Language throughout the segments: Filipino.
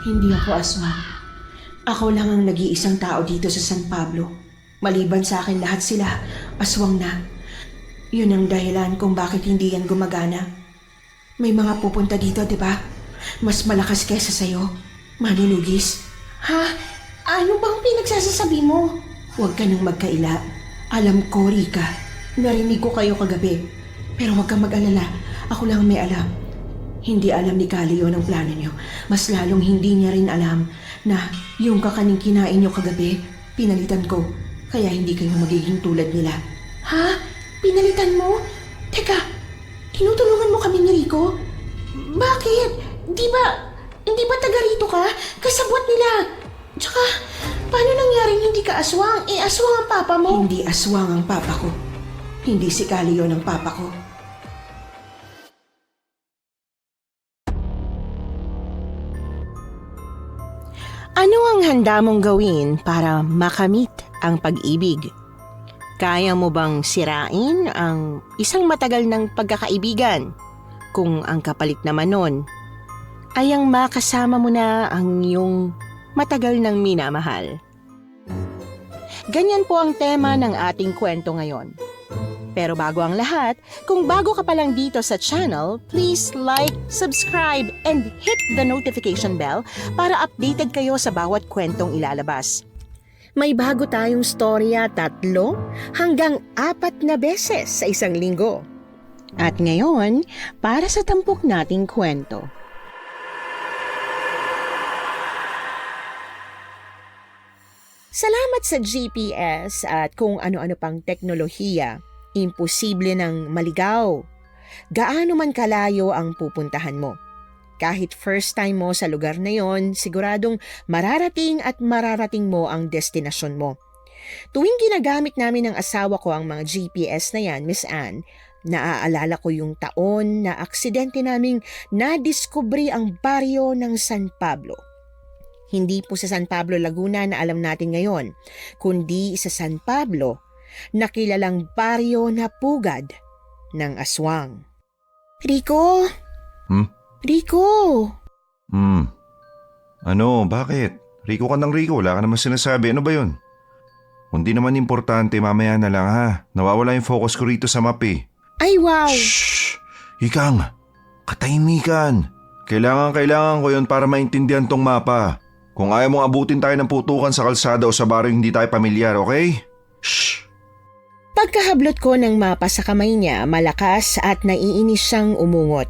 Hindi ako aswang. Ako lang ang nag-iisang tao dito sa San Pablo. Maliban sa akin lahat sila, aswang na. Yun ang dahilan kung bakit hindi yan gumagana. May mga pupunta dito, di ba? Mas malakas kesa sa'yo. Manunugis. Ha? Ano bang pinagsasasabi mo? Huwag ka nang magkaila. Alam ko, Rika. Narinig ko kayo kagabi. Pero huwag kang mag-alala. Ako lang may alam. Hindi alam ni Calio ang plano niyo. Mas lalong hindi niya rin alam na yung kakaning kinain niyo kagabi, pinalitan ko. Kaya hindi kayo magiging tulad nila. Ha? Pinalitan mo? Teka, tinutulungan mo kami ni Rico? Bakit? Hindi ba taga rito ka? Kasabwat nila. Tsaka, paano nangyaring hindi ka aswang? Aswang ang papa mo. Hindi aswang ang papa ko. Hindi si Calio ng papa ko. Ano ang handa mong gawin para makamit ang pag-ibig? Kaya mo bang sirain ang isang matagal ng pagkakaibigan kung ang kapalit naman nun ay ang makasama mo na ang iyong matagal ng minamahal? Ganyan po ang tema ng ating kwento ngayon. Pero bago ang lahat, kung bago ka pa lang dito sa channel, please like, subscribe, and hit the notification bell para updated kayo sa bawat kwentong ilalabas. May bago tayong storya 3 hanggang 4 na beses sa isang linggo. At ngayon, para sa tampok nating kwento. Salamat sa GPS at kung ano-ano pang teknolohiya, imposible nang maligaw. Gaano man kalayo ang pupuntahan mo. Kahit first time mo sa lugar na yon, siguradong mararating at mararating mo ang destinasyon mo. Tuwing ginagamit namin ng asawa ko ang mga GPS na yan, Miss Anne, naaalala ko yung taon na aksidente naming nadiskubre ang baryo ng San Pablo. Hindi po sa San Pablo, Laguna na alam natin ngayon, kundi sa San Pablo, na kilalang baryo na pugad ng aswang. Rico? Rico! Ano? Bakit? Rico ka ng Rico, wala ka naman sinasabi. Ano ba yun? Kung di naman importante, mamaya na lang ha. Nawawala yung focus ko rito sa map eh. Ay, wow! Shhh! Ikang! Katahimikan! Kailangan ko yun para maintindihan tong mapa. Kung ayaw mong abutin tayo ng putukan sa kalsada o sa baryo hindi tayo pamilyar, okay? Shhh! Pagkahablot ko ng mapa sa kamay niya, malakas at naiinis siyang umungot.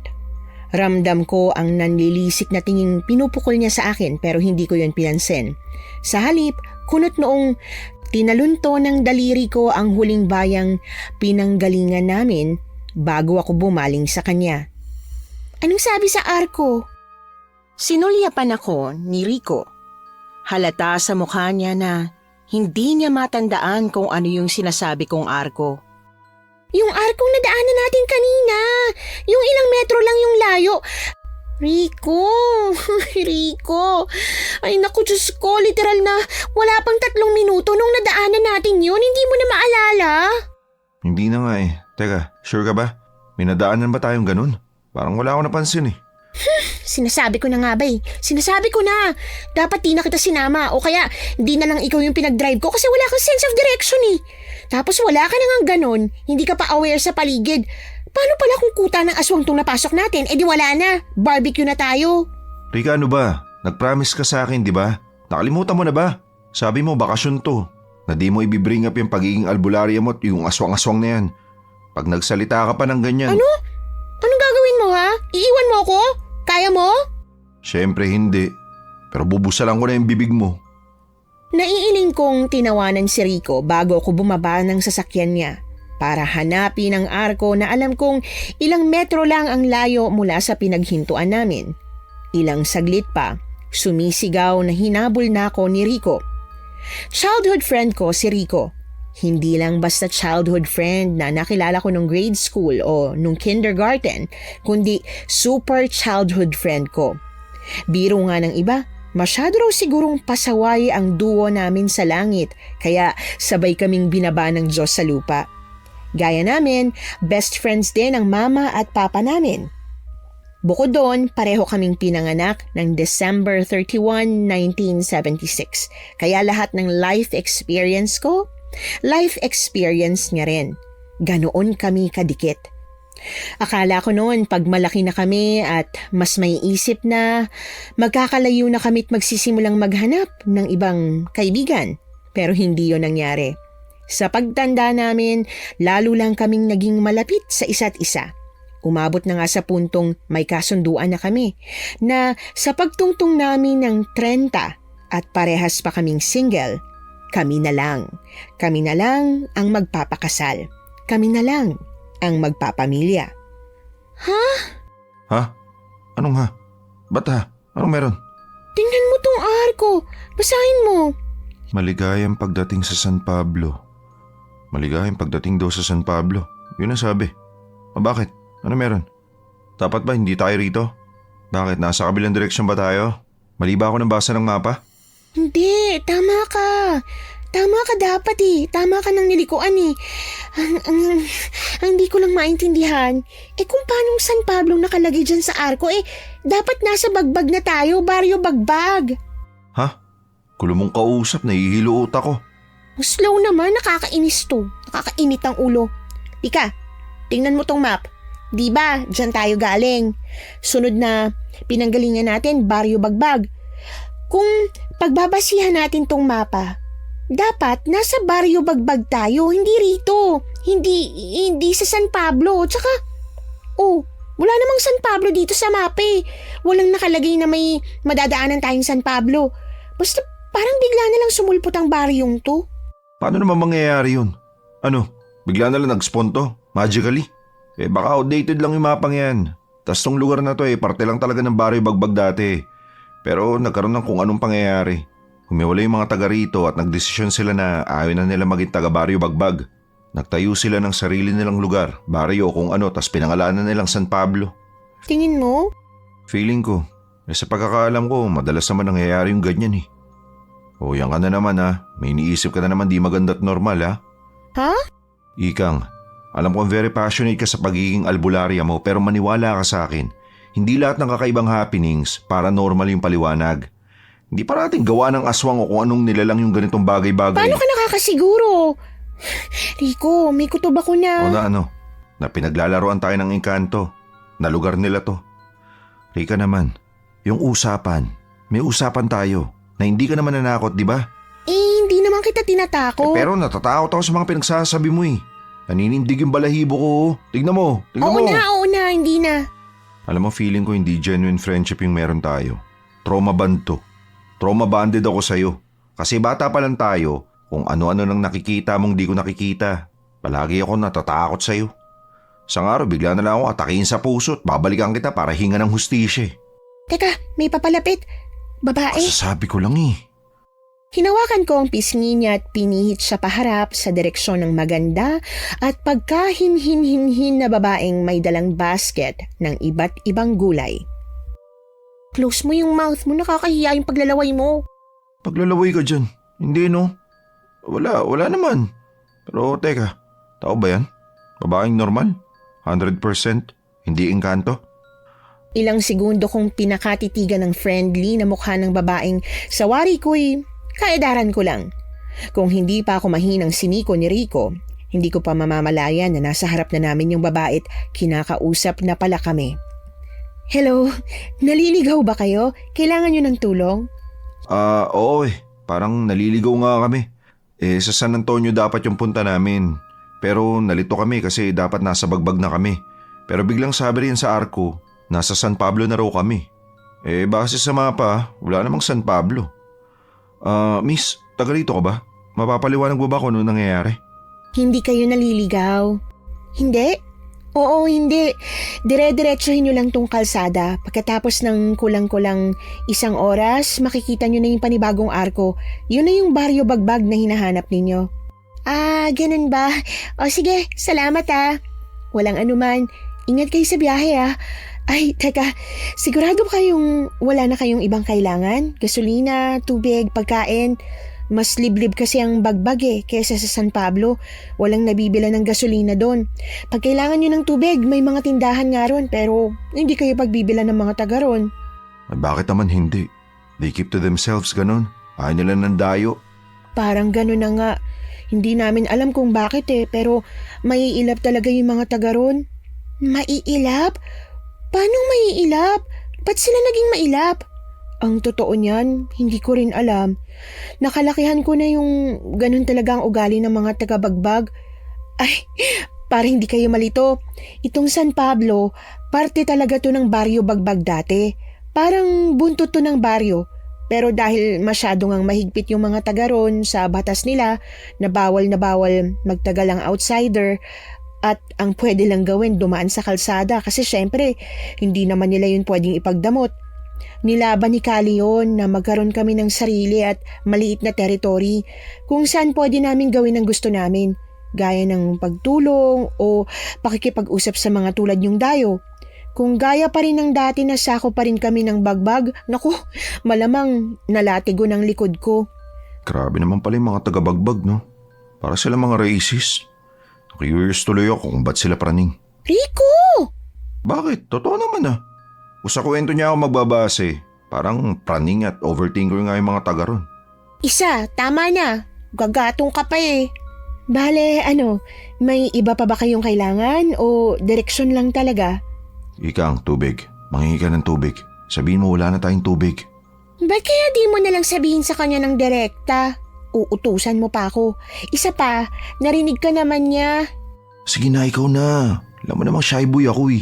Ramdam ko ang nanlilisik na tinging pinupukol niya sa akin pero hindi ko yun pinansin. Sa halip, kunot noong tinalunto ng daliri ko ang huling bayang pinanggalingan namin bago ako bumaling sa kanya. Anong sabi sa arko? Sinulyapan ako ni Rico. Halata sa mukha niya na hindi niya matandaan kung ano yung sinasabi kong arko. Yung arkong nadaanan natin kanina. Yung ilang metro lang yung layo. Rico, Rico. Ay naku, Diyos ko, literal na wala pang 3 minuto nung nadaanan natin yun. Hindi mo na maalala? Hindi na nga eh. Teka, sure ka ba? May nadaanan ba tayong ganun? Parang wala akong napansin eh. Sinasabi ko na nga ba eh. Sinasabi ko na. Dapat di na kita sinama o kaya di na lang ikaw yung pinag-drive ko kasi wala kang sense of direction eh. Tapos wala ka na nga ganon, hindi ka pa aware sa paligid. Paano pala kung kuta ng aswang tong napasok natin? Eh di wala na. Barbecue na tayo. Rika, ano ba? Nag-promise ka sa akin, di ba? Nakalimutan mo na ba? Sabi mo bakasyon to. Na di mo ibibring up yung pagiging albularya mo at yung aswang-aswang na yan. Pag nagsalita ka pa ng ganyan. Ano? Anong gagawin mo ha? Iiwan mo ako? Kaya mo? Siyempre hindi. Pero bubusalan ko na yung bibig mo. Naiiling kong tinawanan si Rico bago ako bumaba ng sasakyan niya para hanapin ang arko na alam kong ilang metro lang ang layo mula sa pinaghintuan namin. Ilang saglit pa, sumisigaw na hinabol na ako ni Rico. Childhood friend ko si Rico. Hindi lang basta childhood friend na nakilala ko nung grade school o nung kindergarten, kundi super childhood friend ko. Biro nga ng iba, masyado raw sigurong pasaway ang duo namin sa langit, kaya sabay kaming binaba ng Diyos sa lupa. Gaya namin, best friends din ang mama at papa namin. Bukod doon, pareho kaming pinanganak ng December 31, 1976. Kaya lahat ng life experience ko, life experience niya rin. Ganoon kami kadikit. Akala ko noon pag malaki na kami at mas may isip na, magkakalayo na kami't magsisimulang maghanap ng ibang kaibigan. Pero hindi yon nangyari. Sa pagtanda namin, lalo lang kaming naging malapit sa isa't isa. Umabot na nga sa puntong may kasunduan na kami na sa pagtungtong namin ng 30 at parehas pa kaming single, kami na lang ang magpapakasal. Kami na lang ang magpapamilya. Ha? Anong ha? Ba't ha? Anong meron? Tingnan mo tong arko. Basahin mo. Maligayang pagdating sa San Pablo. Maligayang pagdating daw sa San Pablo. Yun ang sabi. Bakit? Ano meron? Dapat ba hindi tayo rito? Bakit? Nasa kabilang direksyon ba tayo? Mali ba ako ng basa ng mapa? Hindi, tama ka. Tama ka dapat eh. Tama ka ng nilikuan eh. Ang hindi ko lang maintindihan, kung paano San Pablo nakalagay dyan sa arko, dapat nasa Bagbag na tayo, Baryo Bagbag. Ha? Kulo mong kausap, nahihilo utak ko. Slow naman, nakakainis to. Nakakainit ang ulo. Ika, tingnan mo tong map. Diba, dyan tayo galing. Sunod na pinanggalingan natin, Baryo Bagbag. Kung pagbabasihan natin tong mapa, dapat nasa Baryo Bagbag tayo, hindi rito. Hindi sa San Pablo. Tsaka, wala namang San Pablo dito sa mapa eh. Walang nakalagay na may madadaanan tayong San Pablo. Basta parang bigla na lang sumulpot ang baryong to. Paano naman mangyayari yun? Ano? Bigla na lang nag-spawn to? Magically? Baka outdated lang yung mapang yan. Tas tong lugar na to parte lang talaga ng Baryo Bagbag dati. Pero nagkaroon ng kung anong pangyayari. Humiwala yung mga taga rito at nagdesisyon sila na ayaw na nila maging taga Baryo Bagbag. Nagtayo sila ng sarili nilang lugar, baryo kung ano, tas pinangalanan nilang San Pablo. Tingin mo? Feeling ko, sa pagkakaalam ko, madalas naman nangyayari yung ganyan eh. Yan ka na naman ha, may iniisip ka na naman di maganda at normal ha. Ha? Ikang, alam kong very passionate ka sa pagiging albularya mo pero maniwala ka sa akin. Hindi lahat ng kakaibang happenings paranormal yung paliwanag. Hindi parating gawa ng aswang o kung anong nilalang yung ganitong bagay-bagay. Paano ka nakakasiguro? Rico, may kutob ako na. Na pinaglalaroan tayo ng engkanto. Na lugar nila to. Rika naman, yung usapan, may usapan tayo na hindi ka naman nanakot, di ba? Hindi naman kita tinatakot. Pero natatakot ako sa mga pinagsasabi mo eh. Naninindig yung balahibo ko. Tignan mo. Oo na, hindi na. Alam mo, feeling ko hindi genuine friendship yung meron tayo. Trauma bond to. Trauma bonded ako sa'yo. Kasi bata pa lang tayo, kung ano-ano nang nakikita mong di ko nakikita. Palagi ako natatakot sa'yo. Isang araw, bigla na lang ako atakihin sa puso at babalikan kita para hinga ng hustisya. Teka, may papalapit. Babae. Sasabi ko lang eh. Hinawakan ko ang pisngi niya at pinihit sa paharap sa direksyon ng maganda at pagkahinhin-hinhin na babaeng may dalang basket ng iba't ibang gulay. Close mo yung mouth mo, nakakahiya yung paglalaway mo. Paglalaway ka dyan? Hindi no. Wala naman. Pero teka, tao ba yan? Babaeng normal? 100%? Hindi engkanto? Ilang segundo kong pinakatitigan ng friendly na mukha ng babaeng sawari ko'y kaedaran ko lang. Kung hindi pa ako mahinang siniko ni Rico, hindi ko pa mamamalayan na nasa harap na namin yung babae at kinakausap na pala kami. Hello, naliligaw ba kayo? Kailangan nyo ng tulong? Oo parang naliligaw nga kami. Sa San Antonio dapat yung punta namin. Pero nalito kami kasi dapat nasa Bagbag na kami. Pero biglang sabi rin sa arko, nasa San Pablo na raw kami. Base sa mapa, wala namang San Pablo. Miss, taga rito ka ba? Mapapaliwanag mo ba kung ano nangyayari? Hindi kayo naliligaw. Hindi? Oo, hindi. Dire-diretsuhin nyo lang tong kalsada. Pagkatapos ng kulang-kulang 1 oras, makikita nyo na yung panibagong arko. Yun na yung Baryo Bagbag na hinahanap ninyo. Ganun ba? O sige, salamat Walang anuman. Ingat kayo sa biyahe Ay, teka, sigurado ba kayong wala na kayong ibang kailangan? Gasolina, tubig, pagkain? Mas liblib kasi ang Bagbag kesa sa San Pablo. Walang nabibila ng gasolina doon. Pag kailangan nyo ng tubig, may mga tindahan nga ron pero hindi kayo pagbibila ng mga taga ron. Ay, bakit naman hindi? They keep to themselves, ganun. Ayaw nila ng dayo. Parang gano'n na nga. Hindi namin alam kung bakit pero maiilap talaga yung mga taga ron. Maiilap? Paano maiilap? Ba't sila naging mailap? Ang totoo niyan, hindi ko rin alam. Nakalakihan ko na yung ganun talaga ang ugali ng mga taga-Bagbag. Ay, para hindi kayo malito. Itong San Pablo, parte talaga to ng baryo Bagbag dati. Parang buntot to ng baryo. Pero dahil masyado ngang mahigpit yung mga taga ron sa batas nila na bawal magtagal ang outsider at ang pwede lang gawin dumaan sa kalsada kasi syempre hindi naman nila yun pwedeng ipagdamot. Nilaban ni Kali yun na magkaroon kami ng sarili at maliit na territory kung saan pwede namin gawin ang gusto namin, gaya ng pagtulong o pakikipag-usap sa mga tulad yung dayo. Kung gaya pa rin ng dati na sako pa rin kami ng Bagbag, naku, malamang nalatigo ng likod ko. Grabe naman pala yung mga taga-Bagbag, no? Para sila mga racist. Curious tuloy ako kung ba't sila praning. Rico! Bakit? Totoo naman ah. Kung sa kwento niya ako magbabase, parang praning at overthinker nga yung mga taga ron. Isa, tama na. Gagatong ka pa Bale, may iba pa ba kayong kailangan o direksyon lang talaga? Ikang, tubig. Manghingi ka ng tubig. Sabihin mo wala na tayong tubig. Ba't kaya di mo nalang sabihin sa kanya ng direkta? Uutusan mo pa ako. Isa pa, narinig ka naman niya. Sige na, ikaw na. Alam mo namang shy boy ako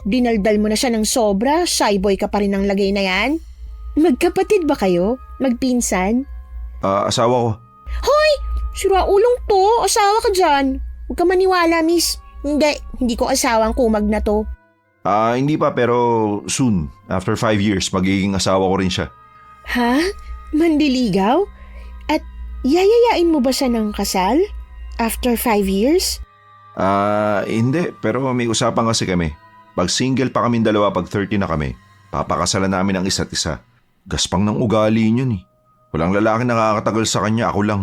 Dinaldal mo na siya ng sobra, shy boy ka pa rin ang lagay na yan. Magkapatid ba kayo? Magpinsan? Asawa ko. Hoy! Sura ulong to, asawa ka dyan. Huwag ka maniwala, miss. Hindi ko asawa ang kumag na to. Hindi pa pero soon. After 5 years, magiging asawa ko rin siya. Ha? Mandiligaw? At yayayain mo ba siya ng kasal? After 5 years? Hindi. Pero may usapan kasi kami. Pag single pa kaming dalawa, pag 30 na kami, papakasalan namin ang isa't isa. Gaspang ng ugali niyan Walang lalaki nakakatagal sa kanya, ako lang.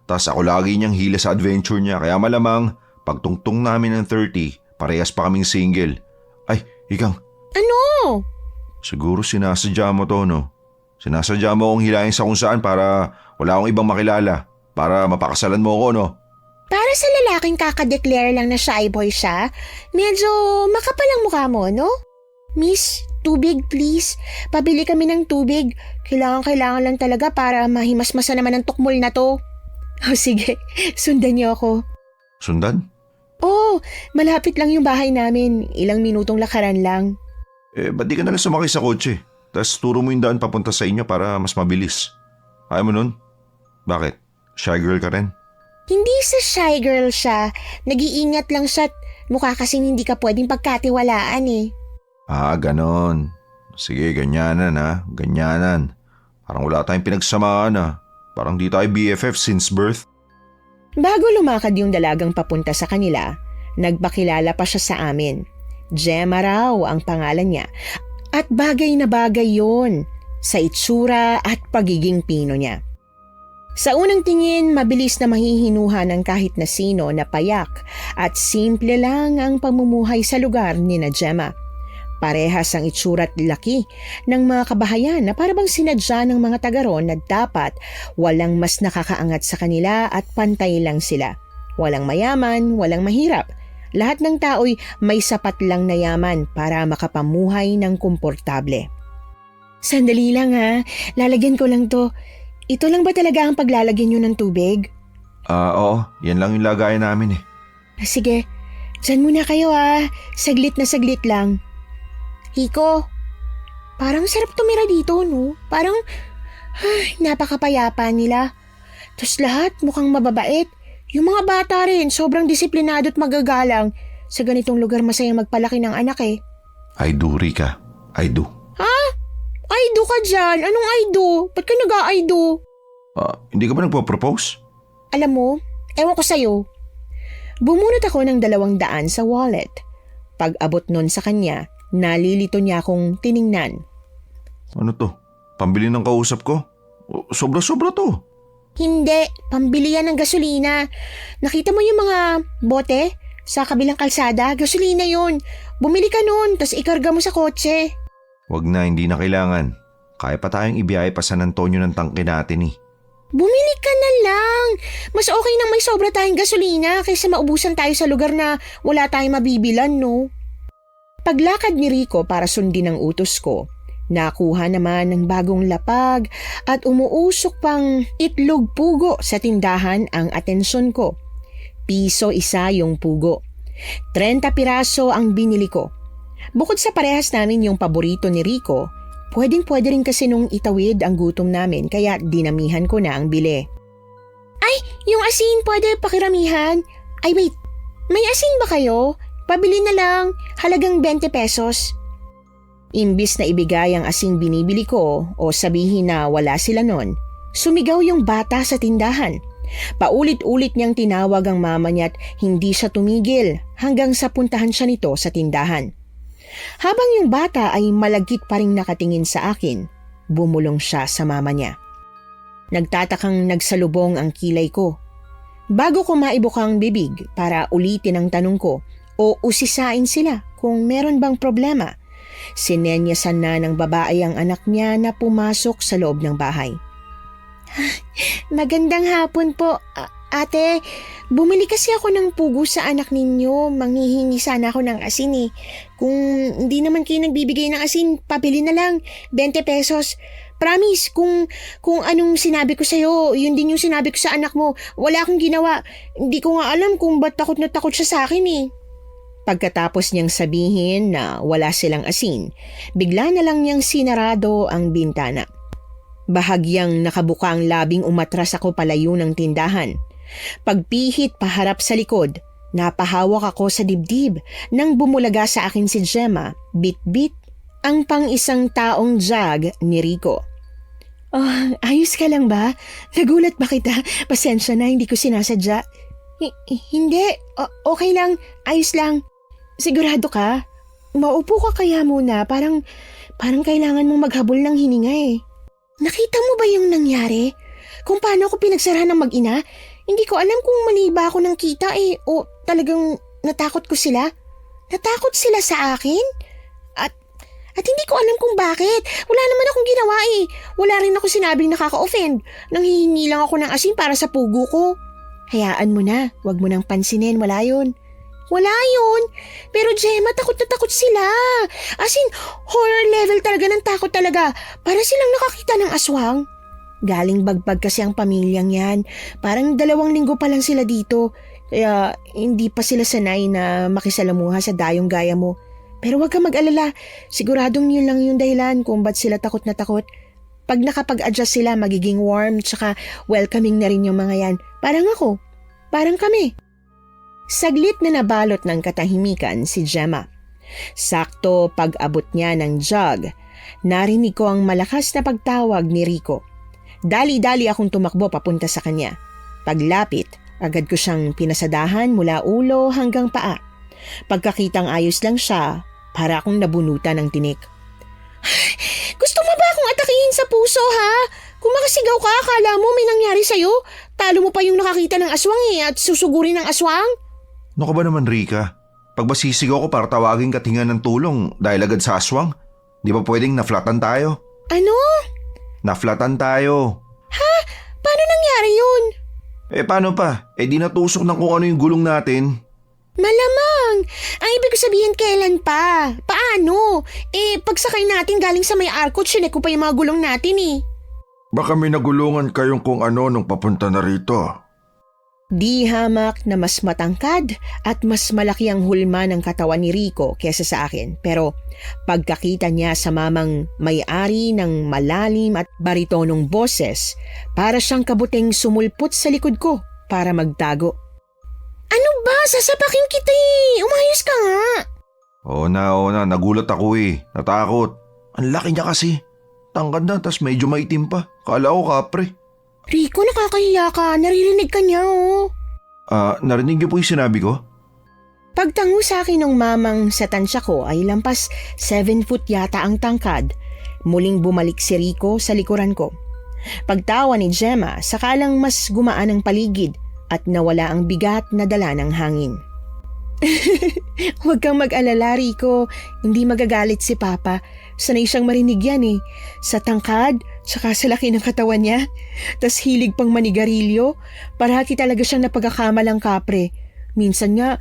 Tas ako lagi niyang hila sa adventure niya, kaya malamang pagtungtong namin ng 30, parehas pa kaming single. Ay, Ikang. Ano? Siguro sinasadya mo to, no? Sinasadya mo akong hilahin sa kung saan para wala akong ibang makilala. Para mapakasalan mo ako, no? Para sa lalaking kakadeclare lang na shy boy siya, medyo makapal ang mukha mo, no? Miss, tubig please. Pabili kami ng tubig. Kailangan lang talaga para mahimasmasa naman ang tukmol na to. Oh, sige, sundan niyo ako. Sundan? Oh, malapit lang yung bahay namin. Ilang minutong lakaran lang. Ba't di ka nalang sumakay sa kotse? Tapos turo mo yung daan papunta sa inyo para mas mabilis. Ayaw mo nun? Bakit? Shy girl ka rin? Hindi sa shy girl siya. Nag-iingat lang siya at mukha kasing hindi ka pwedeng pagkatiwalaan Ganon. Sige, ganyanan Ganyanan. Parang wala tayong pinagsamaan Parang di tayo BFF since birth. Bago lumakad yung dalagang papunta sa kanila, nagpakilala pa siya sa amin. Gemma raw ang pangalan niya. At bagay na bagay yon sa itsura at pagiging pino niya. Sa unang tingin, mabilis na mahihinuha ng kahit na sino na payak at simple lang ang pamumuhay sa lugar ni na Gemma. Parehas ang itsura at laki ng mga kabahayan na parabang sinadya ng mga taga ron na dapat walang mas nakakaangat sa kanila at pantay lang sila. Walang mayaman, walang mahirap. Lahat ng tao'y may sapat lang na yaman para makapamuhay ng komportable. Sandali lang lalagyan ko lang to. Ito lang ba talaga ang paglalagyan nyo ng tubig? Oo, yan lang yung lagayan namin Sige, dyan muna kayo Saglit na saglit lang. Hiko, parang sarap tumira dito, no? Parang, napakapayapa nila. Tapos lahat mukhang mababait. Yung mga bata rin, sobrang disiplinado at magagalang. Sa ganitong lugar masayang magpalaki ng anak I do, Rika. I do. Ha? I do ka dyan? Anong I do? Ba't ka nag-I do? Hindi ka ba nagpo-propose? Alam mo, ewan ko sa'yo. Bumunot ako ng 200 sa wallet. Pag-abot nun sa kanya, nalilito niya akong tiningnan. Ano to? Pambili ng kausap ko? Sobra-sobra to. Hindi, pambili yan ng gasolina. Nakita mo yung mga bote sa kabilang kalsada? Gasolina yun. Bumili ka nun, tas ikarga mo sa kotse. Wag na, hindi na kailangan. Kaya pa tayong ibiyahe pa San Antonio ng tangke natin eh. Bumili ka na lang. Mas okay nang may sobra tayong gasolina kaysa maubusan tayo sa lugar na wala tayong mabibilan, no? Paglakad ni Rico para sundin ang utos ko, nakuha naman ng bagong lapag at umuusok pang itlog pugo sa tindahan ang atensyon ko. Piso isa yung pugo. 30 piraso ang binili ko. Bukod sa parehas namin yung paborito ni Rico, pwedeng-pwede rin kasi nung itawid ang gutom namin kaya dinamihan ko na ang bili. Ay, yung asin pwede pakiramihan. Ay wait, may asin ba kayo? Pabili na lang, halagang 20 pesos. Imbis na ibigay ang asing binibili ko o sabihin na wala sila nun, sumigaw yung bata sa tindahan. Paulit-ulit niyang tinawag ang mama niya at hindi siya tumigil hanggang sa puntahan siya nito sa tindahan. Habang yung bata ay malagkit pa rin nakatingin sa akin, bumulong siya sa mama niya. Nagtatakang nagsalubong ang kilay ko. Bago ko maibukang bibig para ulitin ang tanong ko o usisain sila kung meron bang problema, sinenyasan na ng babae ang anak niya na pumasok sa loob ng bahay. Magandang hapon po, ate. Bumili kasi ako ng pugo sa anak ninyo. Manghihingi sana ako ng asin eh. Kung hindi naman kayo nagbibigay ng asin, pabili na lang. 20 pesos. Promise, kung anong sinabi ko sa'yo, yun din yung sinabi ko sa anak mo. Wala akong ginawa. Hindi ko nga alam kung ba't takot na takot siya sa akin eh. Pagkatapos niyang sabihin na wala silang asin, bigla na lang niyang sinarado ang bintana. Bahagyang nakabuka ang labing umatras ako palayo ng tindahan. Pagpihit paharap sa likod, napahawak ako sa dibdib nang bumulaga sa akin si Gemma, bit-bit ang pang-isang taong jug ni Rico. Oh, ayos ka lang ba? Nagulat ba kita? Pasensya na, hindi ko sinasadya. Hindi, okay lang, ayos lang. Sigurado ka? Maupo ka kaya muna, parang kailangan mong maghabol ng hininga eh. Nakita mo ba yung nangyari? Kung paano ako pinagsarahan ng mag-ina? Hindi ko alam kung mali ba ako ng kita eh o talagang natakot ko sila. Natakot sila sa akin? At hindi ko alam kung bakit. Wala naman akong ginawa eh. Wala rin ako sinabing nakaka-offend. Nanghihingi lang ako ng asin para sa pugo ko. Hayaan mo na. Huwag mo nang pansinin. Wala yun. Wala yun. Pero Gemma, takot na takot sila. As in, horror level talaga ng takot talaga. Para silang nakakita ng aswang. Galing bagbag kasi ang pamilyang yan. Parang 2 linggo pa lang sila dito. Kaya hindi pa sila sanay na makisalamuha sa dayong gaya mo. Pero huwag ka mag-alala. Siguradong yun lang yung dahilan kung ba't sila takot na takot. Pag nakapag-adjust sila, magiging warm tsaka welcoming na rin yung mga yan. Parang ako. Parang kami. Saglit na nabalot ng katahimikan si Gemma. Sakto pag-abot niya ng jug, narinig ko ang malakas na pagtawag ni Rico. Dali-dali akong tumakbo papunta sa kanya. Paglapit, agad ko siyang pinasadahan mula ulo hanggang paa. Pagkakitang ayos lang siya, para akong nabunutan ng tinik. Gusto mo ba akong atakihin sa puso ha? Kung makasigaw ka, akala mo may nangyari sa'yo? Talo mo pa yung nakakita ng aswang at susugurin ng aswang? Ano ka ba naman, Rika? Pag basisigaw ko para tawagin ka tinga ng tulong dahil agad sa aswang, di ba pwedeng naflatan tayo? Ano? Naflatan tayo. Ha? Paano nangyari yun? Paano pa? Di natusok ng kung ano yung gulong natin. Malamang. Ang ibig ko sabihin kailan pa? Paano? Pagsakay natin galing sa may arko, chinek ko pa yung mga gulong natin eh. Baka may nagulungan kayong kung ano nung papunta na rito. Di hamak na mas matangkad at mas malaki ang hulma ng katawan ni Rico kesa sa akin. Pero pagkakita niya sa mamang may-ari ng malalim at baritonong boses, para siyang kabuting sumulpot sa likod ko para magtago. Ano ba? Sasapakin kita eh. Umayos ka nga. Oo na. Nagulat ako eh. Natakot. Ang laki niya kasi. Tangkad na, tas medyo maitim pa. Kala ko kapre. Rico, nakakahiya ka. Naririnig ka niya oh. Narinig niyo po yung sinabi ko? Pagtango sa akin ng mamang sa tansya ko ay lampas 7 foot yata ang tangkad. Muling bumalik si Rico sa likuran ko. Pagtawa ni Gemma, sakalang mas gumaan ang paligid at nawala ang bigat na dala ng hangin. Huwag kang mag-alala, Rico. Hindi magagalit si Papa. Sanay siyang marinig yan eh. Sa tangkad, tsaka sa laki ng katawan niya. Tas hilig pang manigarilyo. Parati talaga siyang napagkakamalang kapre. Minsan nga,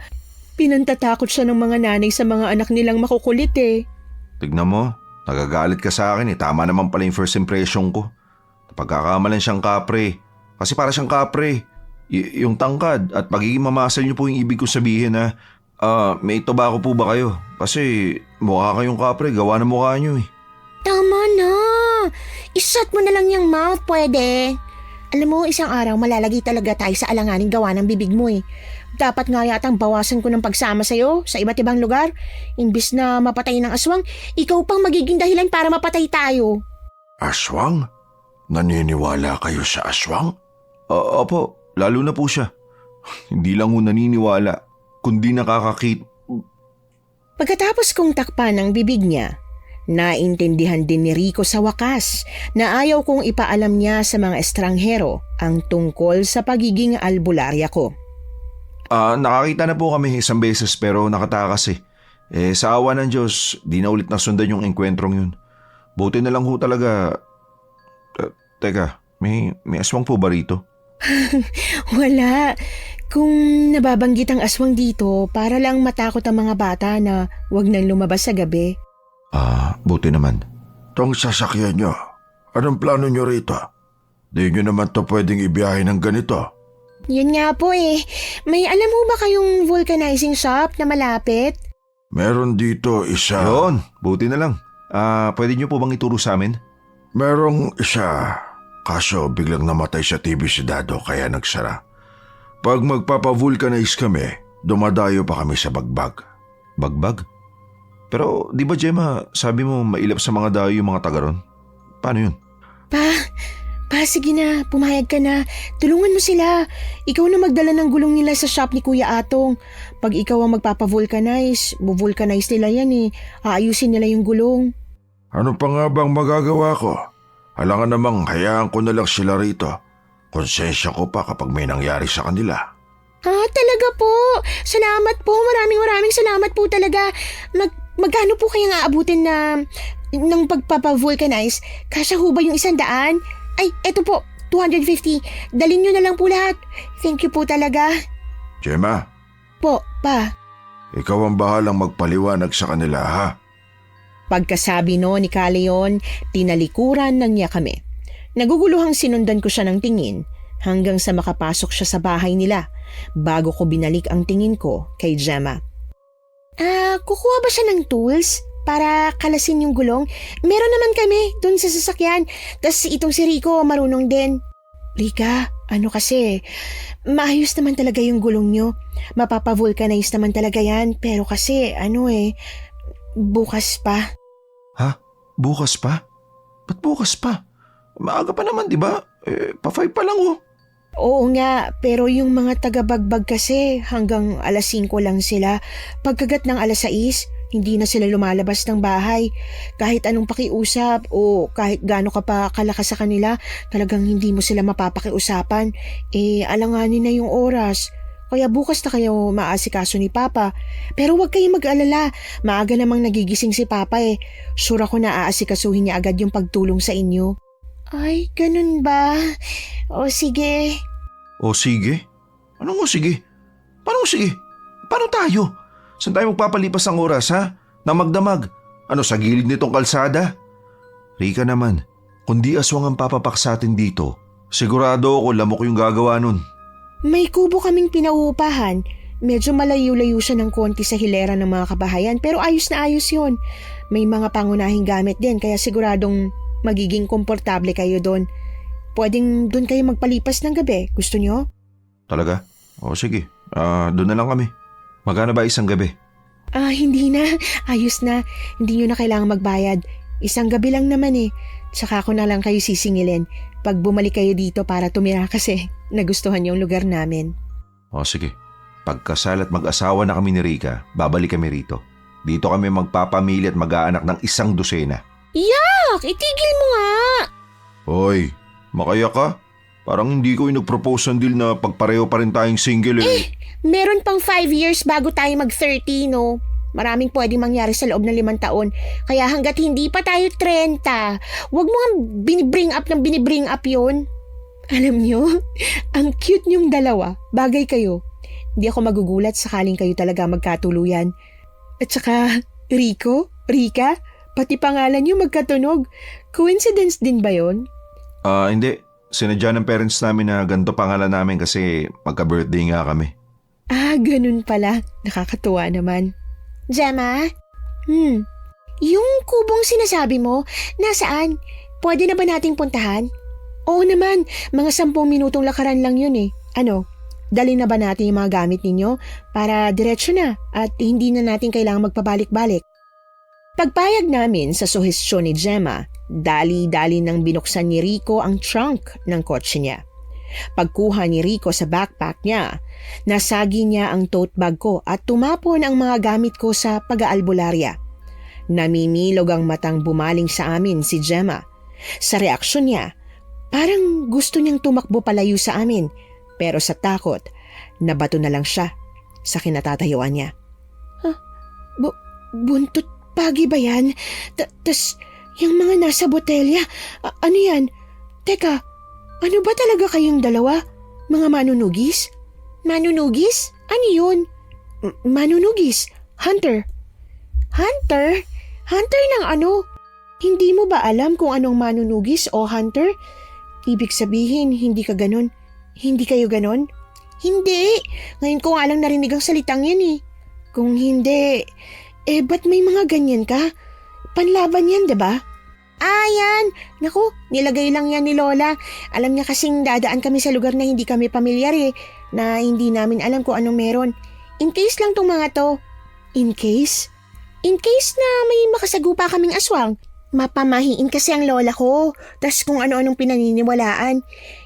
pinantatakot siya ng mga nanay sa mga anak nilang makukulit eh. Tignan mo, nagagalit ka sa akin eh. Tama naman pala yung first impression ko. Pagkakamalan siyang kapre. Kasi para siyang kapre. Yung tangkad at pagiging mamasal niyo po yung ibig ko sabihin na may tobacco po ba kayo? Kasi mukha kayong kapre, gawa ng mukha niyo eh. Tama na. Isat mo na lang yung mouth, pwede. Alam mo, isang araw malalagay talaga tayo sa alanganing gawa ng bibig mo eh. Dapat nga yatang bawasan ko ng pagsama sa'yo sa iba't ibang lugar. Imbis na mapatay ng aswang, ikaw pang magiging dahilan para mapatay tayo. Aswang? Naniniwala kayo sa aswang? Opo, lalo na po siya. Hindi lang ho naniniwala, kundi nakakakit. Pagkatapos kong takpan ang bibig niya, naintindihan din ni Rico sa wakas na ayaw kong ipaalam niya sa mga estranghero ang tungkol sa pagiging albularya ko. Nakakita na po kami isang beses pero nakatakas eh. Sa awa ng Diyos, di na ulit nasundan yung engkwentrong yun. Buti na lang ho talaga. Teka, may aswang po ba rito? Wala. Kung nababanggit ang aswang dito, para lang matakot ang mga bata na wag nang lumabas sa gabi. Buti naman. Tong sasakyan nyo, anong plano nyo rito? Di nyo naman to pwedeng ibiyahe ng ganito. Yun nga po eh. May alam mo ba kayong vulcanizing shop na malapit? Meron dito isa. Yun, buti na lang. Pwede niyo po bang ituro sa amin? Merong isa. Kaso biglang namatay sa TV si Dado kaya nagsara. Pag magpapavulcanize kami, dumadayo pa kami sa bagbag. Bagbag? Pero di ba Gemma, sabi mo mailap sa mga dayo yung mga taga ron? Paano yun? Pa, sige na, pumayag ka na. Tulungan mo sila. Ikaw na magdala ng gulong nila sa shop ni Kuya Atong. Pag ikaw ang magpapavulcanize, buvulcanize nila yan eh. Aayusin nila yung gulong. Ano pa nga bang magagawa ko? Alangan namang hayaan ko na lang sila rito. Konsensya ko pa kapag may nangyari sa kanila. Talaga po. Salamat po. Maraming salamat po talaga. Magkano po kayang aabutin na ng pagpapavulcanize? Kasya ho ba yung 100? Ay, eto po, 250. Dalhin nyo na lang po lahat. Thank you po talaga. Gemma, Po, pa. ikaw ang bahalang magpaliwanag sa kanila, ha? Pagkasabi no ni Caleon, tinalikuran na niya kami. Naguguluhang sinundan ko siya ng tingin hanggang sa makapasok siya sa bahay nila bago ko binalik ang tingin ko kay Gemma. Kukuha ba siya ng tools para kalasin yung gulong? Meron naman kami dun sa sasakyan. Tas itong si Rico marunong din. Rika, ano kasi, maayos naman talaga yung gulong nyo. Mapapavulcanize naman talaga yan. Pero kasi, bukas pa. Ha? Bukas pa? Ba't bukas pa? Maaga pa naman, di ba? Pa-5 pa lang oh. Oo nga, pero yung mga taga-bagbag kasi hanggang alas 5 lang sila. Pagkagat ng alas 6, hindi na sila lumalabas ng bahay. Kahit anong pakiusap o kahit gaano ka pa kalakas sa kanila, talagang hindi mo sila mapapakiusapan. Alanganin na yung oras. Kaya bukas na kayo maaasikaso ni Papa. Pero huwag kayong mag-alala, maaga namang nagigising si Papa eh. Sure ako na aasikasuhin niya agad yung pagtulong sa inyo. Ay, ganun ba? O sige. O sige? Anong o sige? Paano sige? Paano tayo? Saan tayo magpapalipas ng oras ha? Na magdamag? Ano sa gilid nitong kalsada? Rika naman, kundi aswang ang papapak sa atin dito, sigurado ako lamok yung gagawa nun. May kubo kaming pinauupahan. Medyo malayo-layo siya ng konti sa hilera ng mga kabahayan pero ayos na ayos yun. May mga pangunahing gamit din kaya siguradong magiging komportable kayo doon. Pwedeng doon kayo magpalipas ng gabi. Gusto nyo? Talaga? O sige, doon na lang kami. Magkano ba isang gabi? Hindi na. Ayos na. Hindi nyo na kailangan magbayad. Isang gabi lang naman eh. Tsaka ako na lang kayo sisingilin pag bumalik kayo dito para tumira kasi nagustuhan yung lugar namin. O sige, pagkasal at mag-asawa na kami ni Rika, babalik kami rito. Dito kami magpapamilya at mag-aanak ng 100. Yak! Itigil mo nga! Hoy, Makaya ka? Parang hindi ko yung nag-propose ng deal na pagpareho pa rin tayong single eh. Meron pang 5 years bago tayo mag-30, no? Maraming pwedeng mangyari sa loob ng 5 taon. Kaya hanggat hindi pa tayo 30, wag mo nga binibring up yun. Alam nyo, ang cute niyong dalawa. Bagay kayo. Hindi ako magugulat sakaling kayo talaga magkatuluyan. At saka, Rika, pati pangalan niyo magkatunog. Coincidence din ba yon? Hindi. Sinadya ng parents namin na ganito pangalan namin kasi magka-birthday nga kami. Ganun pala. Nakakatuwa naman. Gemma? Yung kubong sinasabi mo, nasaan? Pwede na ba nating puntahan? Oo naman, mga 10 minutong lakaran lang yun eh. Ano, dali na ba natin yung mga gamit ninyo para diretsyo na at hindi na natin kailangang magpabalik-balik? Pagpayag namin sa suhestyon ni Gemma, dali-dali nang binuksan ni Rico ang trunk ng kotse niya. Pagkuha ni Rico sa backpack niya, nasagi niya ang tote bag ko at tumapon ang mga gamit ko sa pag-aalbularya. Namimilog ang matang bumaling sa amin si Gemma. Sa reaksyon niya, parang gusto niyang tumakbo palayo sa amin, pero sa takot, nabato na lang siya sa kinatatayuan niya. Buntot pagi ba yan? Tas yung mga nasa botelya, ano yan? Teka, ano ba talaga kayong dalawa? Mga manunugis? Manunugis? Ano yun? Manunugis? Hunter? Hunter? Hunter ng ano? Hindi mo ba alam kung anong manunugis o hunter? Ibig sabihin, hindi ka ganon. Hindi kayo ganon? Hindi! Ngayon ko nga lang narinig ang salitang yan eh. Kung hindi, ba't may mga ganyan ka? Panlaban yan, diba? Yan! Naku, nilagay lang yan ni Lola. Alam niya kasing dadaan kami sa lugar na hindi kami pamilyar eh, na hindi namin alam kung anong meron. In case lang tong mga to. In case? In case na may makasagupa kaming aswang. Mapamahiin kasi ang lola ko. Tas kung ano-anong pinaniniwalaan.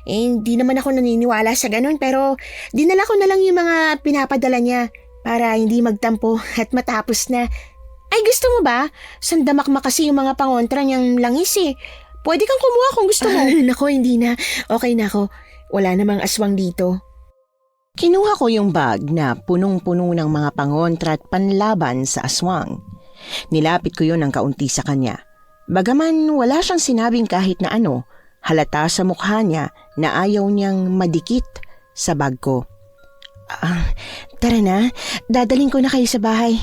Hindi naman ako naniniwala sa ganun pero dinala ko na lang yung mga pinapadala niya para hindi magtampo at matapos na. Ay gusto mo ba? Sandamakmak kasi yung mga pangontra niyang langis eh. Pwede kang kumuha kung gusto mo. Nako, hindi na. Okay na ako. Wala namang aswang dito. Kinuha ko yung bag na punong-puno ng mga pangontra at panlaban sa aswang. Nilapit ko yun ng kaunti sa kanya. Bagaman wala siyang sinabing kahit na ano, halata sa mukha niya na ayaw niyang madikit sa bag ko. Tara na, dadaling ko na kayo sa bahay.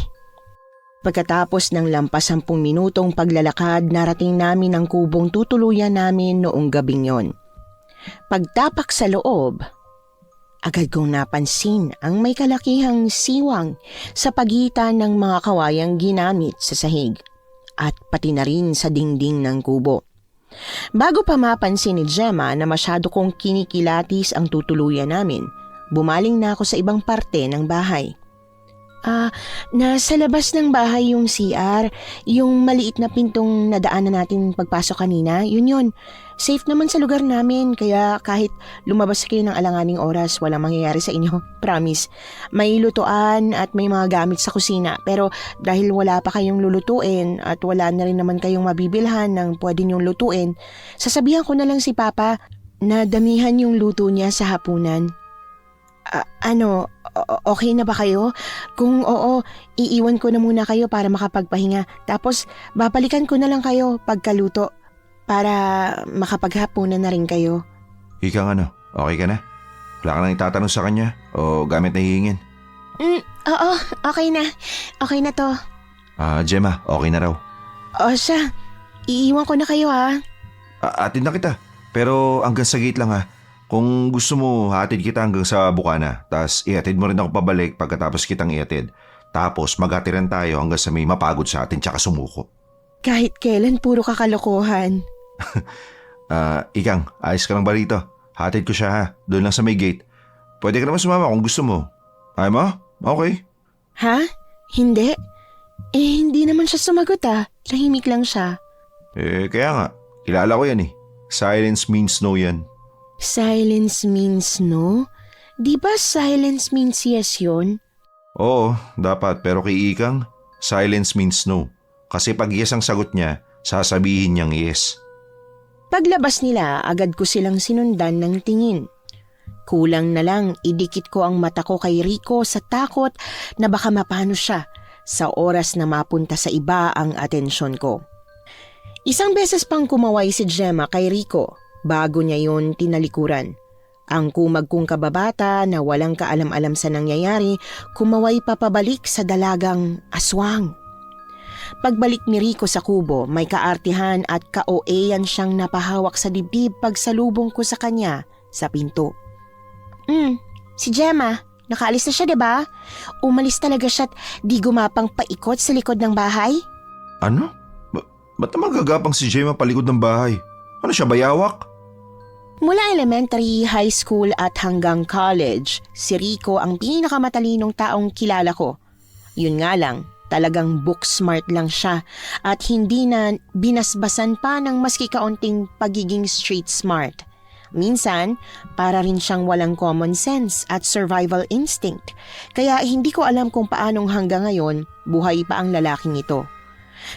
Pagkatapos ng lampas 10 minutong paglalakad, narating namin ang kubong tutuluyan namin noong gabing yon. Pagtapak sa loob, agad kong napansin ang may kalakihang siwang sa pagitan ng mga kawayang ginamit sa sahig at pati na rin sa dingding ng kubo. Bago pa mapansin ni Gemma na masyado kong kinikilatis ang tutuluyan namin, bumaling na ako sa ibang parte ng bahay. Nasa labas ng bahay yung CR, yung maliit na pintong nadaanan natin pagpasok kanina, yun. Safe naman sa lugar namin, kaya kahit lumabas kayo ng alanganing oras, walang mangyayari sa inyo, promise. May lutuan at may mga gamit sa kusina, pero dahil wala pa kayong lulutuin at wala na rin naman kayong mabibilhan ng pwede niyong lutuin, sasabihan ko na lang si Papa na damihan yung luto niya sa hapunan. Okay na ba kayo? Kung oo, iiwan ko na muna kayo para makapagpahinga. Tapos, babalikan ko na lang kayo pagkaluto para makapaghapunan na rin kayo. Ika nga okay ka na? Wala ka nang itatanong sa kanya o gamit na hihingin? Oo, okay na. Okay na to. Gemma, okay na raw. O siya, iiwan ko na kayo ha. Atid na kita, pero hanggang sa gate lang ha. Kung gusto mo, hatid kita hanggang sa bukana. Tapos ihatid mo rin ako pabalik pagkatapos kitang ihatid. Tapos maghatiran tayo hanggang sa may mapagod sa atin tsaka sumuko. Kahit kailan puro kakalokohan. Ikang, ayos ka lang ba rito? Hatid ko siya ha, doon lang sa may gate. Pwede ka naman sumama kung gusto mo. Ay mo? Okay. Ha? Hindi? Hindi naman siya sumagot Tahimik lang siya. Kaya nga, kilala ko yan eh. Silence means no yan. Silence means no? Di ba silence means yes yun? Oo, dapat. Pero kay Ikang, silence means no. Kasi pag yes ang sagot niya, sasabihin niyang yes. Paglabas nila, agad ko silang sinundan ng tingin. Kulang na lang idikit ko ang mata ko kay Rico sa takot na baka mapano siya sa oras na mapunta sa iba ang atensyon ko. Isang beses pang kumaway si Gemma kay Rico bago niya yun tinalikuran. Ang kumag kong kababata na walang kaalam-alam sa nangyayari, kumaway papabalik sa dalagang aswang. Pagbalik ni Rico sa kubo, may kaartihan at ka-OA-yan siyang napahawak sa dibdib pagsalubong ko sa kanya sa pinto. Si Gemma, nakaalis na siya, 'di ba? Umalis talaga siya at di gumapang paikot sa likod ng bahay. Ano? Ba't naman gagapang si Gemma palikod ng bahay? Ano siya, bayawak? Mula elementary, high school at hanggang college, si Rico ang pinakamatalinong taong kilala ko. Yun nga lang, talagang book smart lang siya at hindi na binasbasan pa ng maski kaunting pagiging street smart. Minsan, para rin siyang walang common sense at survival instinct. Kaya hindi ko alam kung paanong hanggang ngayon buhay pa ang lalaking ito.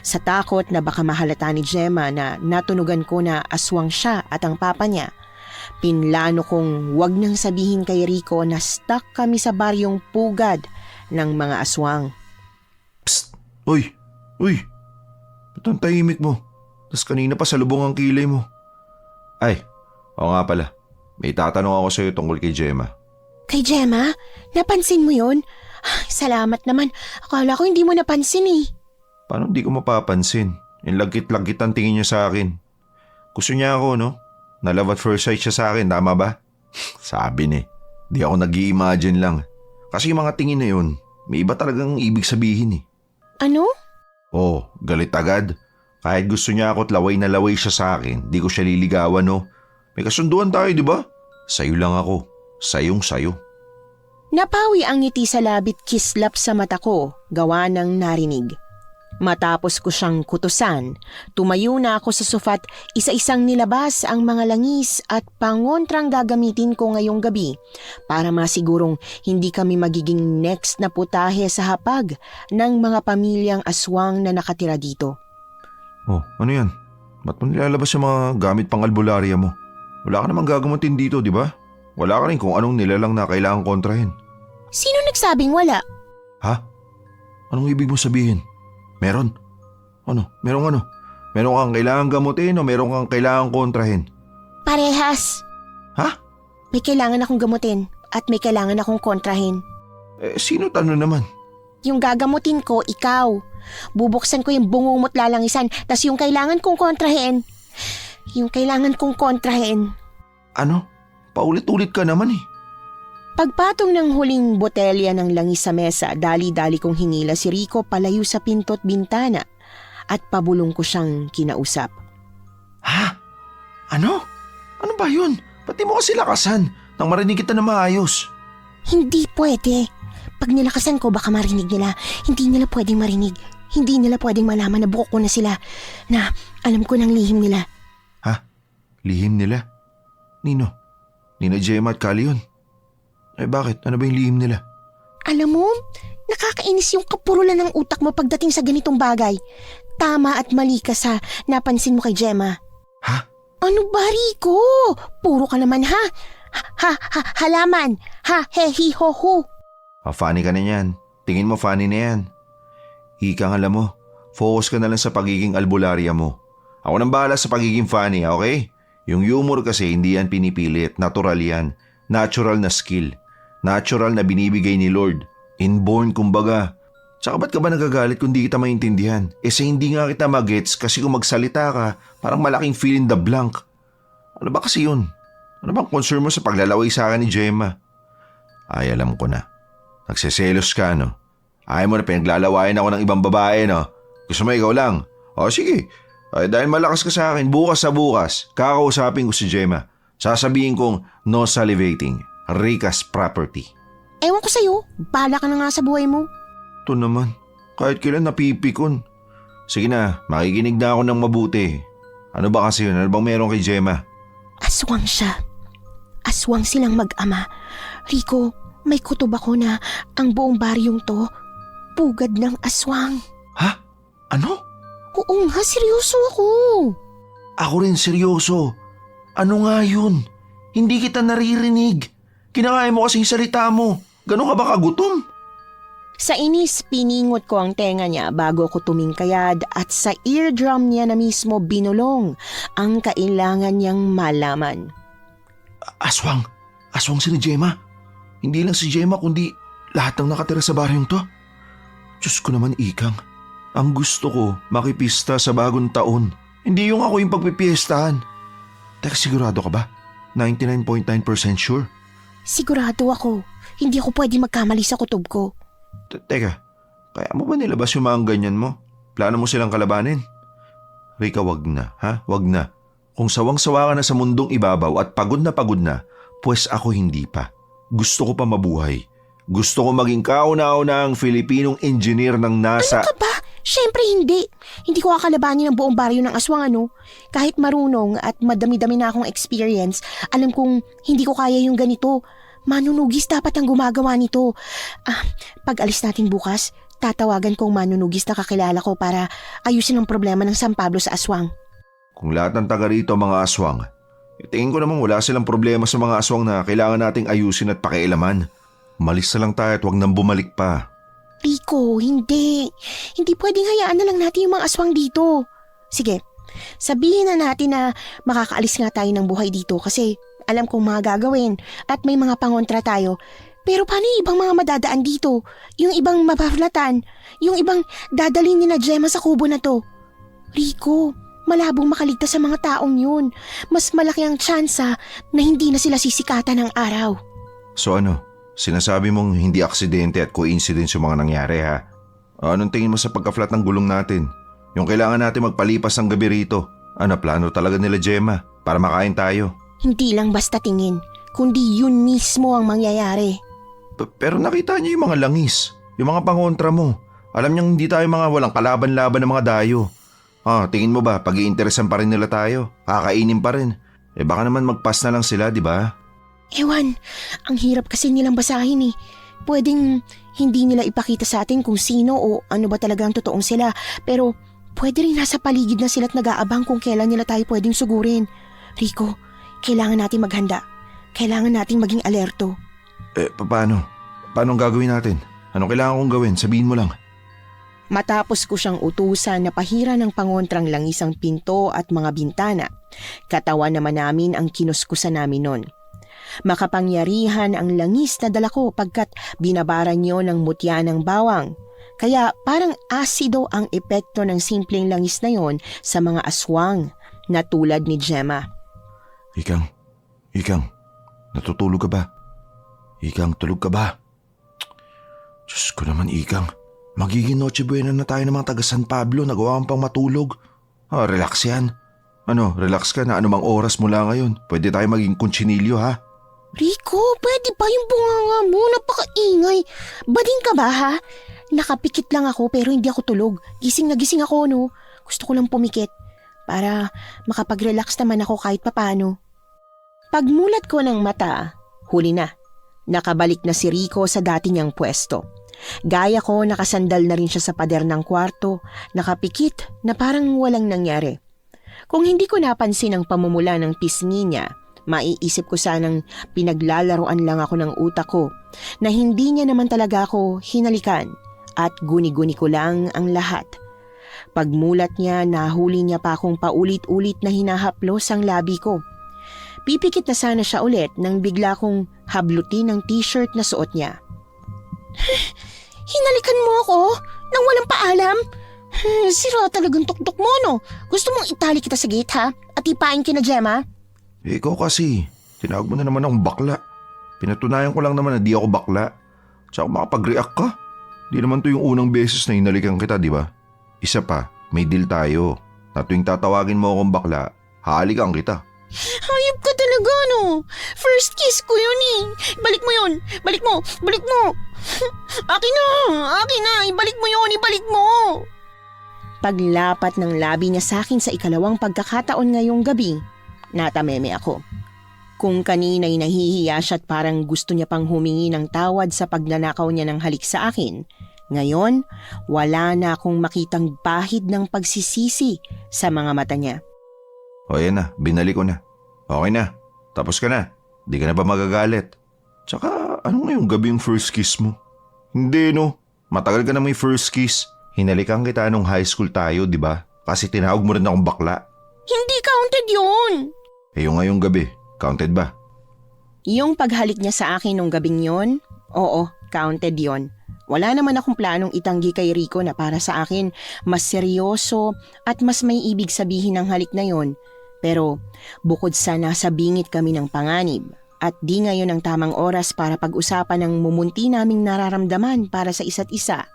Sa takot na baka mahalata ni Gemma na natunugan ko na aswang siya at ang papa niya, pinlano kong wag nang sabihin kay Rico na stuck kami sa baryong pugad ng mga aswang. Psst! Uy! Ba't ang tahimik mo? Tas kanina pa salubong ang kilay mo. Ay, oo nga pala. May tatanong ako sa'yo tungkol kay Gemma. Kay Gemma? Napansin mo 'yon? Ay, salamat naman. Akala ko hindi mo napansin eh. Paano di ko mapapansin? Yung lagkit-lagkit ang tingin niya sa akin. Gusto niya ako, no? Na love at first sight siya sa akin, tama ba? Sabi ni. Di ako nag-i-imagine lang. Kasi yung mga tingin na yun, may iba talagang ibig sabihin eh. Ano? Oh, galit agad. Kahit gusto niya ako at laway na laway siya sa akin, di ko siya liligawan, no? May kasunduan tayo, di ba? Sa'yo lang ako. Sayong sayo. Napawi ang ngiti sa labit kislap sa mata ko, gawa ng narinig. Matapos ko siyang kutusan, tumayo na ako sa sofa't isa-isang nilabas ang mga langis at pangontrang gagamitin ko ngayong gabi para masigurong hindi kami magiging next na putahe sa hapag ng mga pamilyang aswang na nakatira dito. Oh, ano yan? Ba't mo nilalabas yung mga gamit pang albularya mo? Wala ka namang gagamutin dito, di ba? Wala ka rin kung anong nilalang na kailangang kontrahin. Sino nagsabing wala? Ha? Anong ibig mo sabihin? Meron? Ano? Merong ano? Meron kang kailangang gamutin o meron kang kailangang kontrahin? Parehas. Ha? May kailangan akong gamutin at may kailangan akong kontrahin. Sino tano naman? Yung gagamutin ko, ikaw. Bubuksan ko yung bungungot lalangisan, tas yung kailangan kong kontrahin. Ano? Paulit-ulit ka naman eh. Pagpatong ng huling botelya ng langis sa mesa, dali-dali kong hinila si Rico palayo sa pinto't bintana at pabulong ko siyang kinausap. Ha? Ano? Ano ba yun? Pati mo kasi lakasan nang marinig kita na maayos. Hindi pwede. Pag nilakasan ko, baka marinig nila. Hindi nila pwedeng marinig. Hindi nila pwedeng malaman na buko ko na sila. Na alam ko ng lihim nila. Ha? Lihim nila? Nino? Nina Gemma at Kali yun? Bakit? Ano ba yung lihim nila? Alam mo, nakakainis yung kapurulan ng utak mo pagdating sa ganitong bagay. Tama at mali ka sa napansin mo kay Gemma. Ha? Ano ba, Rico? Puro ka naman ha? Halaman. Ha, he, hi, ho, ho. Funny ka na yan. Tingin mo funny na yan. Ika, alam mo, focus ka na lang sa pagiging albularya mo. Ako nang bahala sa pagiging funny, okay? Yung humor kasi hindi yan pinipilit. Natural yan. Natural na skill. Natural na binibigay ni Lord. Inborn kumbaga. Tsaka ba't ka ba nagagalit kung di kita maintindihan? Sa hindi nga kita magets kasi kung magsalita ka, parang malaking fill in the blank. Ano ba kasi yun? Ano bang concern mo sa paglalaway sa akin ni Gemma? Ay, alam ko na. Nagseselos ka, no? Ayaw mo na pinaglalawayan ako ng ibang babae, no? Gusto mo ikaw lang? O sige. Ay, dahil malakas ka sa akin, bukas sa bukas, kakausapin ko si Gemma. Sasabihin kong no salivating. Rica's property. Ewan ko sa'yo. Bahala ka na nga sa buhay mo. Ito naman. Kahit kailan napipikon. Sige na, makikinig na ako ng mabuti. Ano ba kasi yun? Ano bang meron kay Gemma? Aswang siya. Aswang silang mag-ama. Rico, may kutob ako na ang buong baryong to, pugad ng aswang. Ha? Ano? Oo nga, seryoso ako. Ako rin seryoso. Ano nga yun? Hindi kita naririnig. Kinakaya mo kasing salita mo. Ganon ka ba kagutom? Sa inis, piningot ko ang tenga niya bago ko tumingkayad at sa eardrum niya na mismo binulong ang kailangan niyang malaman. Aswang. Aswang si Gemma. Hindi lang si Gemma kundi lahat ng nakatira sa baryong to. Diyos ko naman, Ikang. Ang gusto ko, makipista sa bagong taon. Hindi yung ako yung pagpipiestahan. Teka, sigurado ka ba? 99.9% sure? Sigurado ako. Hindi ako pwede magkamali sa kutob ko. Teka, kaya mo ba nilabas yung mga ganyan mo? Plano mo silang kalabanin? Rika, wag na, ha? Wag na. Kung sawang-sawa ka na sa mundong ibabaw at pagod na, pues ako hindi pa. Gusto ko pa mabuhay. Gusto ko maging kauna-unahang Filipinong engineer ng NASA. Ano ka ba? Siyempre hindi. Hindi ko kakalabanin ang buong baryo ng aswang Kahit marunong at madami-dami na akong experience, alam kong hindi ko kaya yung ganito. Manunugis dapat ang gumagawa nito. Pag alis natin bukas, tatawagan kong manunugis na kakilala ko para ayusin ang problema ng San Pablo sa aswang. Kung lahat ng taga rito mga aswang, tingin ko namang wala silang problema sa mga aswang na kailangan nating ayusin at pakialaman. Malis na lang tayo at huwag nang bumalik pa. Rico, hindi. Hindi pwedeng hayaan na lang natin yung mga aswang dito. Sige, sabihin na natin na makakaalis nga tayo ng buhay dito kasi alam kong mga gagawin at may mga pangontra tayo. Pero paano yung ibang mga madadaan dito? Yung ibang mapaflatan? Yung ibang dadalhin ni na Gemma sa kubo na to? Rico, malabong makaligtas sa mga taong yun. Mas malaki ang tsansa na hindi na sila sisikatan ng araw. So ano, sinasabi mong hindi aksidente at coincidence yung mga nangyari ha? Anong tingin mo sa pagka-flat ng gulong natin? Yung kailangan natin magpalipas ng gabi rito. Ano, plano talaga nila Gemma para makain tayo? Hindi lang basta tingin, kundi yun mismo ang mangyayari. Pero nakita niyo yung mga langis, yung mga pangontra mo. Alam niyang hindi tayo mga walang kalaban-laban ng mga dayo. Tingin mo ba pag-iinteresan pa rin nila tayo? Kakainin pa rin. Baka naman magpas na lang sila, di ba? Ewan, ang hirap kasi nilang basahin eh. Pwedeng hindi nila ipakita sa atin kung sino o ano ba talaga ang totoong sila. Pero pwede rin nasa paligid na sila't nag-aabang kung kailan nila tayo pwedeng sugurin. Rico, kailangan natin maghanda. Kailangan nating maging alerto. Paano? Paano ang gagawin natin? Anong kailangan kong gawin? Sabihin mo lang. Matapos ko siyang utusan na pahira ng pangontrang langis ang pinto at mga bintana, katawan naman namin ang kinuskusan namin nun. Makapangyarihan ang langis na dala ko pagkat binabaran niyo ng mutya ng bawang. Kaya parang asido ang epekto ng simpleng langis na yon sa mga aswang na tulad ni Gemma. Ikang, natutulog ka ba? Ikang, tulog ka ba? Diyos ko naman, Ikang. Magiging Noche Buena na tayo ng mga taga San Pablo, nagawa kang pang matulog. Relax yan. Relax ka na anumang oras mula ngayon. Pwede tayo maging kuntsinilyo, ha? Rico, pwede ba yung bunganga mo? Napakaingay. Bading ka ba ha? Nakapikit lang ako pero hindi ako tulog. Gising na gising ako no. Gusto ko lang pumikit para makapag-relax naman ako kahit papano. Pagmulat ko ng mata, huli na. Nakabalik na si Rico sa dati niyang pwesto. Gaya ko, nakasandal na rin siya sa pader ng kwarto, nakapikit na parang walang nangyari. Kung hindi ko napansin ang pamumula ng pisngi niya, maiisip ko sanang pinaglalaroan lang ako ng utak ko na hindi niya naman talaga ako hinalikan at guni-guni ko lang ang lahat. Pagmulat niya, nahuli niya pa akong paulit-ulit na hinahaplos ang labi ko. Pipikit na sana siya ulit nang bigla kong hablutin ang t-shirt na suot niya. Hinalikan mo ako nang walang paalam? Sira talagang tuktok mo no. Gusto mong itali kita sa gate ha? At ipain kina Gemma? Ikaw kasi, tinawag mo na naman akong bakla. Pinatunayan ko lang naman na di ako bakla. Tsaka makapag-react ka. Di naman to yung unang beses na hinalikan kita, di ba? Isa pa, may deal tayo. Na tuwing tatawagin mo akong bakla, hahalikan kita. Hayop ka talaga no. First kiss ko yun eh. Balik mo yun. Balik mo. Balik mo. Akin na. Akin na. Ibalik mo yun. Ibalik mo. Paglapat ng labi niya sa akin sa ikalawang pagkakataon ngayong gabi, natameme ako. Kung kanina'y nahihiya siya at parang gusto niya pang humingi ng tawad sa pagnanakaw niya ng halik sa akin, ngayon wala na akong makitang bahid ng pagsisisi sa mga mata niya. O yan na, binalik ko na. Okay na, tapos ka na. Di ka na ba magagalit? Tsaka ano ngayong gabi yung first kiss mo? Hindi no, matagal ka na may first kiss. Hinalikan kita nung high school tayo, di ba? Kasi tinawag mo rin akong bakla. Hindi counted yun. Eh yung ngayong gabi, counted ba? Yung paghalik niya sa akin nung gabing yon, oo, counted yon. Wala naman akong planong itanggi kay Rico na para sa akin mas seryoso at mas may ibig sabihin ng halik na yon. Pero bukod sa nasa bingit kami ng panganib at di ngayon ang tamang oras para pag-usapan ng mumunti naming nararamdaman para sa isa't isa,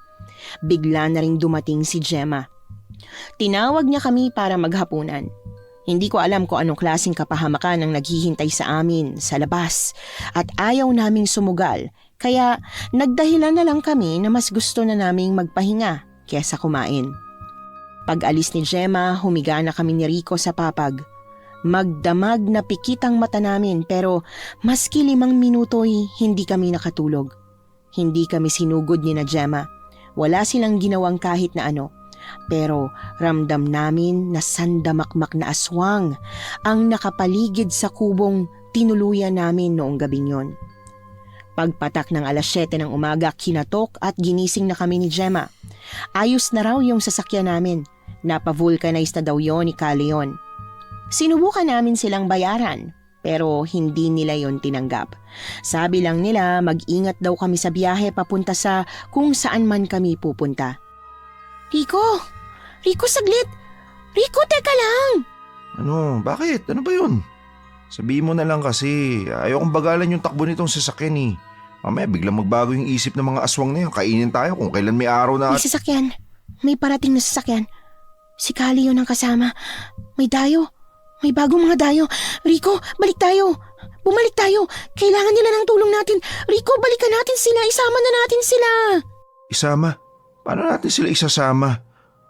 bigla na ring dumating si Gemma. Tinawag niya kami para maghapunan. Hindi ko alam kung anong klaseng kapahamakan ang naghihintay sa amin sa labas at ayaw naming sumugal kaya nagdahilan na lang kami na mas gusto na naming magpahinga kesa kumain. Pag-alis ni Gemma, humiga na kami ni Rico sa papag. Magdamag na pikit ang mata namin pero maski 5 minuto'y hindi kami nakatulog. Hindi kami sinugod ni na Gemma. Wala silang ginawang kahit na ano. Pero ramdam namin na sandamakmak na aswang ang nakapaligid sa kubong tinuluyan namin noong gabing yon. Pagpatak ng 7:00 ng umaga, kinatok at ginising na kami ni Gemma. Ayos na raw yung sasakyan namin. Napavulcanize na daw yon ni Caleon. Sinubukan namin silang bayaran pero hindi nila yon tinanggap. Sabi lang nila mag-ingat daw kami sa biyahe papunta sa kung saan man kami pupunta. Rico! Rico, saglit! Rico, teka lang! Ano, bakit? Ano ba yun? Sabihin mo na lang kasi, ayaw kong bagalan yung takbo nitong sasakyan eh. Mamaya biglang magbago yung isip ng mga aswang na yun. Kainin tayo kung kailan may araw na... May sasakyan. May parating na sasakyan. Si Kali yun ang kasama. May dayo. May bagong mga dayo. Rico, balik tayo. Bumalik tayo. Kailangan nila ng tulong natin. Rico, balikan natin sila. Isama na natin sila. Isama? Paano natin sila isasama?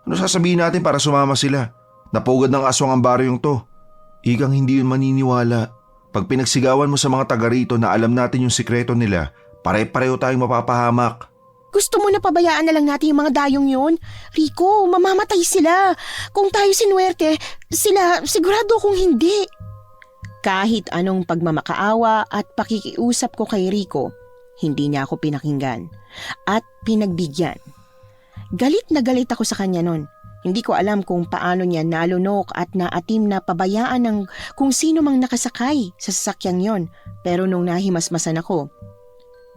Ano sasabihin natin para sumama sila? Napugad ng aswang ang baryong to. Igang hindi yun maniniwala. Pag pinagsigawan mo sa mga taga rito na alam natin yung sikreto nila, pare-pareho tayong mapapahamak. Gusto mo na pabayaan na lang natin yung mga dayong yun? Rico, mamamatay sila. Kung tayo sinuwerte, sila sigurado kung hindi. Kahit anong pagmamakaawa at pakikiusap ko kay Rico, hindi niya ako pinakinggan at pinagbigyan. Galit na galit ako sa kanya nun. Hindi ko alam kung paano niya nalunok at naatim na pabayaan ng kung sino mang nakasakay sa sasakyang yon. Pero nung nahimasmasan ako,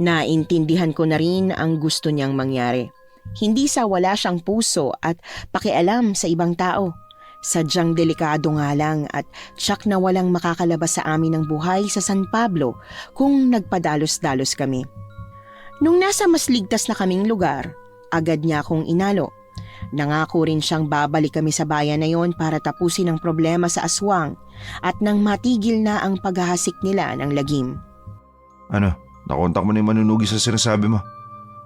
naintindihan ko na rin ang gusto niyang mangyari. Hindi sa wala siyang puso at pakialam sa ibang tao. Sadyang delikado nga lang at tsak na walang makakalabas sa amin ng buhay sa San Pablo kung nagpadalos-dalos kami. Nung nasa mas ligtas na kaming lugar, agad niya akong inalo. Nangako rin siyang babalik kami sa bayan na yon para tapusin ang problema sa aswang at nang matigil na ang paghahasik nila ng lagim. Ano? Nakontak mo na yung manunugi sa sinasabi mo?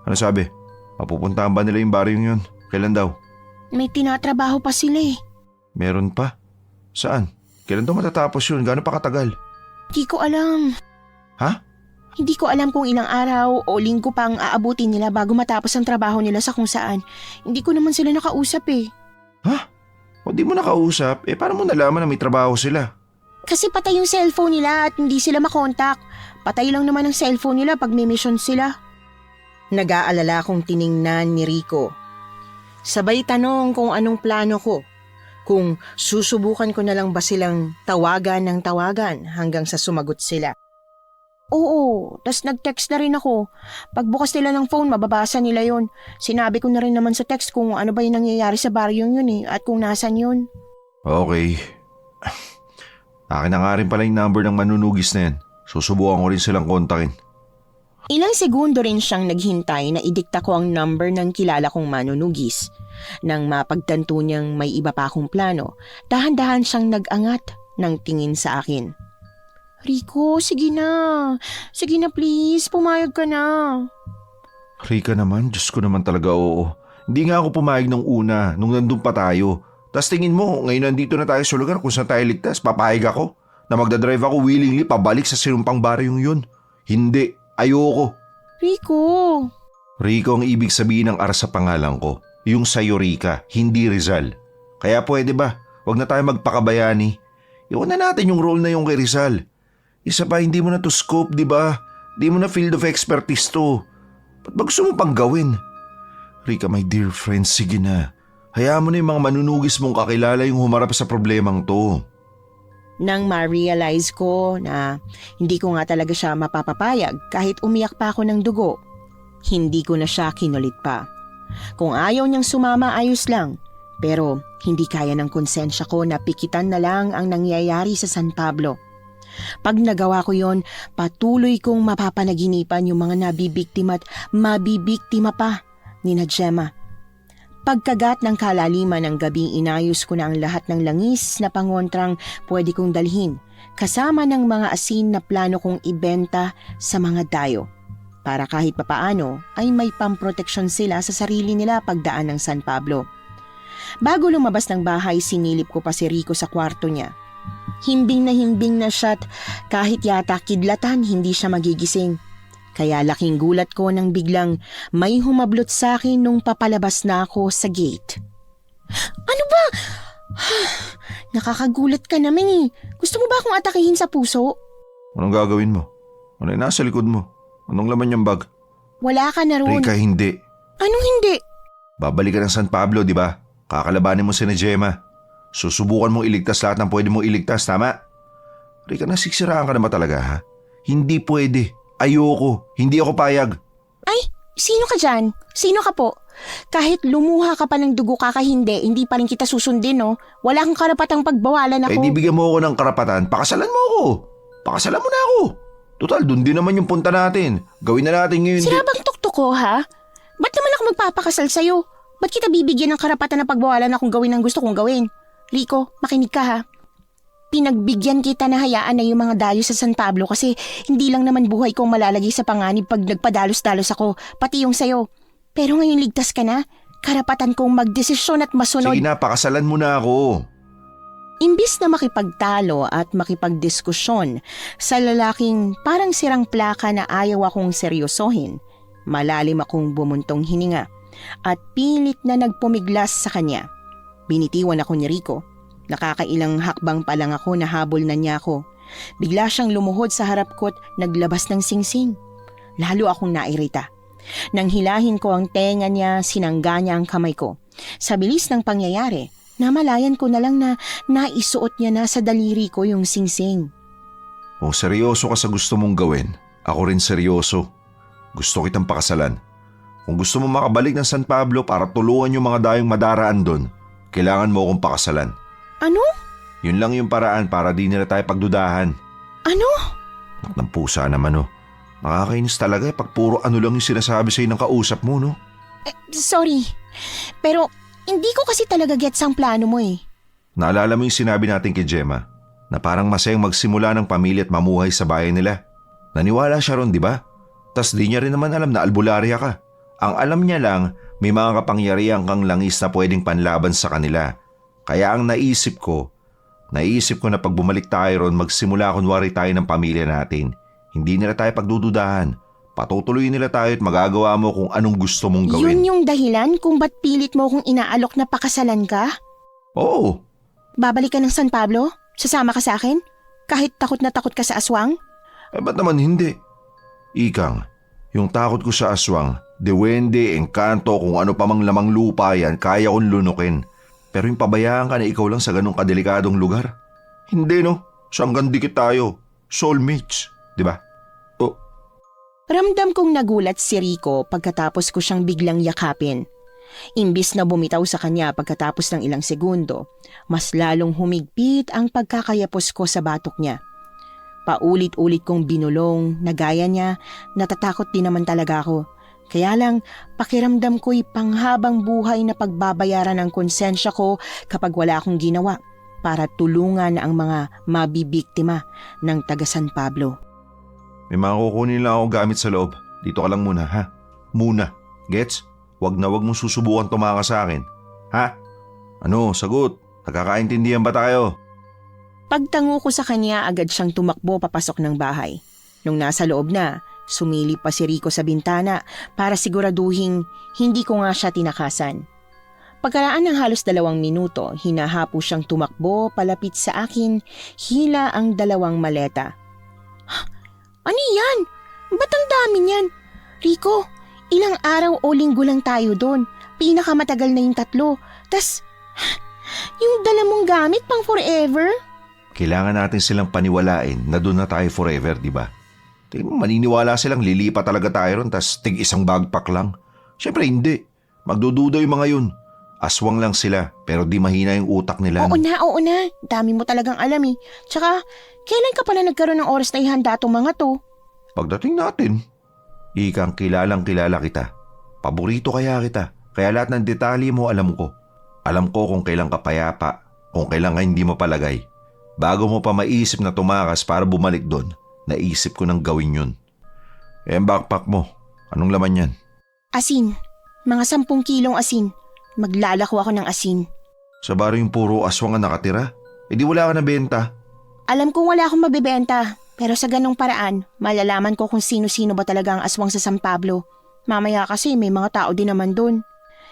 Ano sabi? Mapupuntahan ba nila yung baryong yun? Kailan daw? May tinatrabaho pa sila eh. Meron pa? Saan? Kailan daw matatapos yun? Gaano pa katagal? Hindi ko alam. Ha? Hindi ko alam kung ilang araw o linggo pang aabutin nila bago matapos ang trabaho nila sa kung saan. Hindi ko naman sila nakausap eh. Ha? O di mo nakausap? Paano mo nalaman na may trabaho sila? Kasi patay yung cellphone nila at hindi sila makontak. Patay lang naman ang cellphone nila pag may mission sila. Nag-aalala kong tiningnan ni Rico. Sabay tanong kung anong plano ko. Kung susubukan ko na lang ba silang tawagan ng tawagan hanggang sa sumagot sila. Oo, tas nag-text na rin ako. Pagbukas nila ng phone, mababasa nila yon. Sinabi ko na rin naman sa text kung ano ba yung nangyayari sa baryong yun at kung nasan yun. Okay. Akin na nga rin pala yung number ng manunugis na yan. Susubukan ko rin silang kontakin. Ilang segundo rin siyang naghintay na idikta ko ang number ng kilala kong manunugis. Nang mapagtanto niyang may iba pa akong plano, dahan-dahan siyang nag-angat ng tingin sa akin. Rico, sige na. Sige na please, pumayag ka na. Rika naman, Diyos ko naman talaga oo. Hindi nga ako pumayag nung una, nung nandun pa tayo. Tas tingin mo, ngayon nandito na tayo sa lugar kung saan tayo ligtas, papayag ako na magdadrive ako willingly pabalik sa sinumpang baryong yun. Hindi, ayoko. Rico. Rico ang ibig sabihin ng ara sa pangalan ko. Yung sa'yo Rika, hindi Rizal. Kaya pwede ba, wag na tayo magpakabayani. Iwan na natin yung role na yung kay Rizal. Isa pa, hindi mo na to scope, di ba? Di mo na field of expertise to. Ba't ba gusto mo pang gawin? Rika, my dear friend, sige na. Hayaan mo na yung mga manunugis mong kakilala yung humarap sa problemang to. Nang ma-realize ko na hindi ko nga talaga siya mapapapayag kahit umiyak pa ako ng dugo, hindi ko na siya kinulit pa. Kung ayaw niyang sumama, ayos lang. Pero hindi kaya ng konsensya ko na pikitan na lang ang nangyayari sa San Pablo. Pag nagawa ko yon, patuloy kong mapapanaginipan yung mga nabibiktima at mabibiktima pa ni Gemma. Pagkagat ng kalaliman ng gabing inayos ko na ang lahat ng langis na pangontrang pwede kong dalhin, kasama ng mga asin na plano kong ibenta sa mga dayo. Para kahit papaano ay may pamproteksyon sila sa sarili nila pagdaan ng San Pablo. Bago lumabas ng bahay, sinilip ko pa si Rico sa kwarto niya. Himbing na siya at kahit yata kidlatan hindi siya magigising. Kaya laking gulat ko nang biglang may humablot sa akin nung papalabas na ako sa gate. Ano ba? Nakakagulat ka naman eh. Gusto mo ba akong atakihin sa puso? Anong gagawin mo? Ano yung nasa likod mo? Anong laman yung bag? Wala ka na roon. Rika, hindi. Anong hindi? Babalik ka ng San Pablo, di ba? Kakalabanin mo si Gemma. Susubukan mong iligtas lahat ng pwede mong iligtas, tama? Rika, nasiksiraan ka na ba talaga, ha? Hindi pwede. Ayoko. Hindi ako payag. Ay, sino ka dyan? Sino ka po? Kahit lumuha ka pa ng dugo hindi pa rin kita susundin, no? Wala kang karapatang pagbawalan ako. Eh, di bigyan mo ako ng karapatan. Pakasalan mo ako. Pakasalan mo na ako. Total, dun din naman yung punta natin. Gawin na natin ngayon. Sira bang tuktok ko, ha? Ba't naman ako magpapakasal sa'yo? Ba't kita bibigyan ng karapatan na pagbawalan akong gawin ang gusto kong gawin? Rico, makinig ka, ha? Pinagbigyan kita na hayaan na yung mga dayo sa San Pablo kasi hindi lang naman buhay kong malalagay sa panganib pag nagpadalos-dalos ako, pati yung sayo. Pero ngayon ligtas ka na, karapatan kong magdesisyon at masunod. Sige na, pakasalan mo na ako. Imbis na makipagtalo at makipagdiskusyon sa lalaking parang sirang plaka na ayaw akong seryosohin, malalim akong bumuntong hininga at pilit na nagpumiglas sa kanya. Binitiwan ako ni Rico. Nakakailang hakbang pa lang ako na habol na niya ako. Bigla siyang lumuhod sa harap ko at naglabas ng singsing. Lalo akong nairita. Nang hilahin ko ang tenga niya, sinangga niya ang kamay ko. Sa bilis ng pangyayari, namalayan ko na lang na naisuot niya na sa daliri ko yung singsing. Kung seryoso ka sa gusto mong gawin, ako rin seryoso. Gusto kitang pakasalan. Kung gusto mo makabalik ng San Pablo para tulungan yung mga dayong madaraan doon, kailangan mo akong pakasalan. Ano? Yun lang yung paraan para di nila tayo pagdudahan. Ano? Ng pusa naman, oh. Nakakainis talaga pag puro ano lang yung sinasabi sa'yo ng kausap mo, no? Sorry. Pero hindi ko kasi talaga gets ang plano mo eh. Naalala mo yung sinabi natin kay Gemma na parang masayang magsimula ng pamilya at mamuhay sa bayan nila. Naniwala siya ron, di ba? Tas di niya rin naman alam na albularya ka. Ang alam niya lang, may mga kapangyarihan kang langis na pwedeng panlaban sa kanila. Kaya ang naisip ko na pag bumalik tayo ron, magsimula kunwari tayo ng pamilya natin. Hindi nila tayo pagdududahan. Patutuloy nila tayo at magagawa mo kung anong gusto mong gawin. Yun yung dahilan kung ba't pilit mo kung inaalok na pakasalan ka? Oo. Babalik ka ng San Pablo? Sasama ka sa akin? Kahit takot na takot ka sa aswang? Eh ba't naman hindi? Ikang, yung takot ko sa aswang, dewende, engkanto, kung ano pa mang lamang lupa yan, kaya kong lunukin. Pero yung pabayaan ka na ikaw lang sa ganong kadelikadong lugar? Hindi, no? Sanggang dikit tayo. Soulmates, di ba? Oh. Ramdam kong nagulat si Rico pagkatapos ko siyang biglang yakapin. Imbis na bumitaw sa kanya pagkatapos ng ilang segundo, mas lalong humigpit ang pagkakayapos ko sa batok niya. Paulit-ulit kong binulong na gaya niya, natatakot din naman talaga ako. Kaya lang, pakiramdam ko'y panghabang buhay na pagbabayaran ng konsensya ko kapag wala akong ginawa para tulungan ang mga mabibiktima ng taga San Pablo. May mga kukunin lang ako gamit sa loob. Dito ka lang muna, ha? Muna. Gets? Wag mong susubukan tumaka sa akin. Ha? Ano, sagot? Nagkakaintindihan ba tayo? Pagtango ko sa kanya, agad siyang tumakbo papasok ng bahay. Nung nasa loob na, sumilip pa si Rico sa bintana para siguraduhin hindi ko nga siya tinakasan. Pagkaraan ng halos 2 minuto, hinahapo siyang tumakbo palapit sa akin, hila ang 2 maleta. Ano yan? Ba't ang dami niyan? Rico, ilang araw o linggo lang tayo doon. Pinakamatagal na yung 3. Tas, yung dala mong gamit pang forever? Kailangan natin silang paniwalain na doon na tayo forever, di ba? Tingnan mo, maniniwala silang lilipat talaga tayo ron tas tig isang bagpak lang. Siyempre hindi. Magdududa yung mga yun. Aswang lang sila pero di mahina yung utak nila. Oo na. Dami mo talagang alam eh. Tsaka, kailan ka pala nagkaroon ng oras na ihanda tong mga to? Pagdating natin, ikang kilalang kilala kita. Paborito kaya kita. Kaya lahat ng detalye mo alam ko. Alam ko kung kailan ka payapa, kung kailan ka hindi mo palagay. Bago mo pa maisip na tumakas para bumalik doon, naisip ko nang gawin yun. Eh, ang backpack mo, anong laman yan? Asin. Mga 10 kilong asin. Maglalako ako ng asin. Sa baro yung puro aswang ang nakatira? Eh di wala ka na benta. Alam kong wala akong mabibenta, pero sa ganong paraan, malalaman ko kung sino-sino ba talaga ang aswang sa San Pablo. Mamaya kasi may mga tao din naman doon.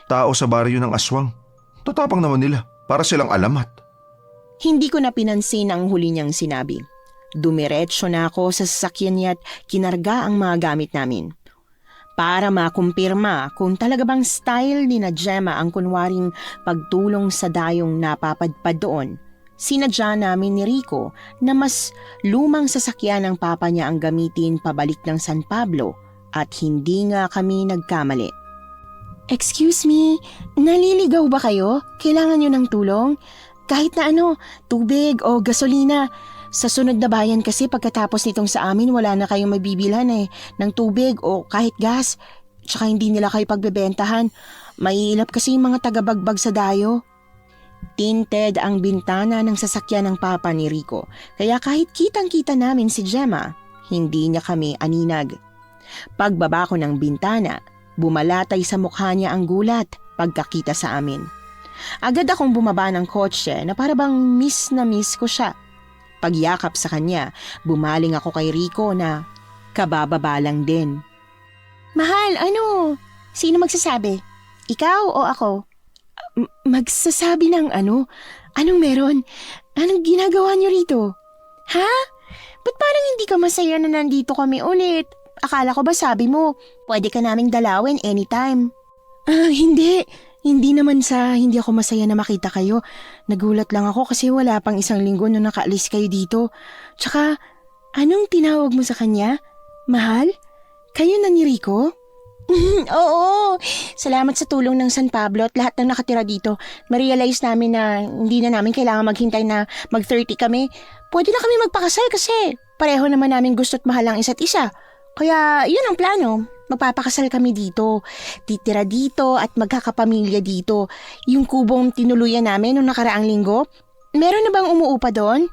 Tao sa baryo ng aswang. Tatapang naman nila, para silang alamat. Hindi ko na pinansin ang huli niyang sinabi. Dumiretso na ako sa sasakyan niya at kinarga ang mga gamit namin. Para makumpirma kung talaga bang style ni na Gemma ang kunwaring pagtulong sa dayong napapadpad doon, sinadya namin ni Rico na mas lumang sasakyan ng papa niya ang gamitin pabalik ng San Pablo at hindi nga kami nagkamali. Excuse me, naliligaw ba kayo? Kailangan nyo ng tulong? Kahit na tubig o gasolina. Sa sunod na bayan kasi pagkatapos nitong sa amin wala na kayong mabibilhan ng tubig o kahit gas. Tsaka hindi nila kayo pagbebentahan. Maiilap kasi yung mga tagabagbag sa dayo. Tinted ang bintana ng sasakyan ng papa ni Rico, kaya kahit kitang-kita namin si Gemma, hindi niya kami aninag. Pagbaba ko ng bintana, bumalatay sa mukha niya ang gulat pagkakita sa amin. Agad akong bumaba ng kotse na para bang miss na miss ko siya. Pagyakap sa kanya, bumaling ako kay Rico na kabababa lang din. Mahal, Sino magsasabi? Ikaw o ako? Magsasabi ng ano? Anong meron? Anong ginagawa niyo rito? Ha? Ba't parang hindi ka masaya na nandito kami ulit? Akala ko ba sabi mo, pwede ka naming dalawin anytime. Hindi. Hindi naman sa hindi ako masaya na makita kayo. Nagulat lang ako kasi wala pang 1 linggo nung nakaalis kayo dito. Tsaka, anong tinawag mo sa kanya? Mahal? Kayo na ni Rico? Oo, salamat sa tulong ng San Pablo at lahat ng nakatira dito. Ma-realize namin na hindi na namin kailangan maghintay na mag-30 kami. Pwede na kami magpakasal kasi pareho naman namin gusto't mahal ang isa't isa. Kaya yun ang plano. Magpapakasal kami dito. Titira dito at magkakapamilya dito. Yung kubong tinuluyan namin noong nakaraang linggo, meron na bang umuupa doon?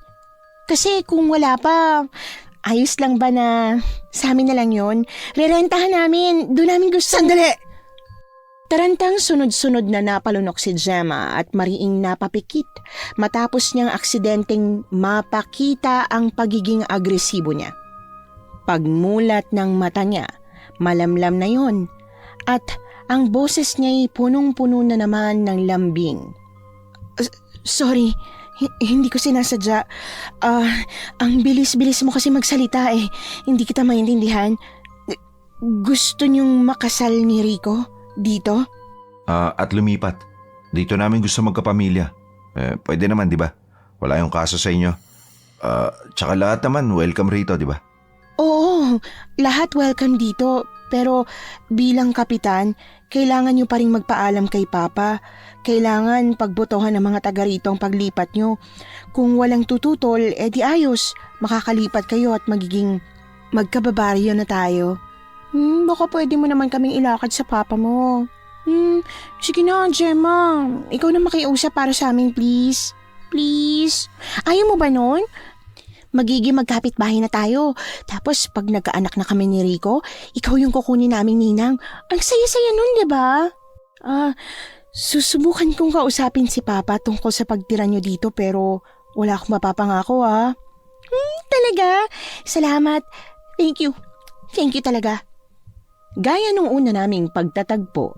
Kasi kung wala pa, ayos lang ba na sa amin na lang yun? Rerentahan namin. Doon namin gusto. Sandali! Tarantang sunod-sunod na napalunok si Gemma at mariing napapikit matapos niyang aksidenteng mapakita ang pagiging agresibo niya. Pagmulat ng mata niya, malamlam na yon at ang boses niya'y punong-puno na naman ng lambing. Sorry, hindi ko sinasadya. Ang bilis-bilis mo kasi magsalita eh. Hindi kita maintindihan. Gusto niyong makasal ni Rico dito? At lumipat. Dito namin gusto magkapamilya. Pwede naman, di ba? Wala yung kaso sa inyo. Tsaka lahat naman, welcome rito, di ba? Oo, lahat welcome dito. Pero bilang kapitan, kailangan nyo pa rin magpaalam kay Papa. Kailangan pagbotohan ng mga taga rito ang paglipat nyo. Kung walang tututol, edi ayos. Makakalipat kayo at magiging magkababaryo na tayo. Baka pwede mo naman kaming ilakad sa papa mo. Sige na, Gemma. Ikaw na makiusap para sa amin, please. Please. Ayaw mo ba nun? Magiging magkapit-bahay na tayo. Tapos pag nagkaanak na kami ni Rico, ikaw yung kukunin naming ninang. Ang saya-saya nun, di ba? Susubukan kong kausapin si Papa tungkol sa pagtira nyo dito pero wala akong mapapangako Talaga? Salamat. Thank you. Thank you talaga. Gaya nung una naming pagtatagpo,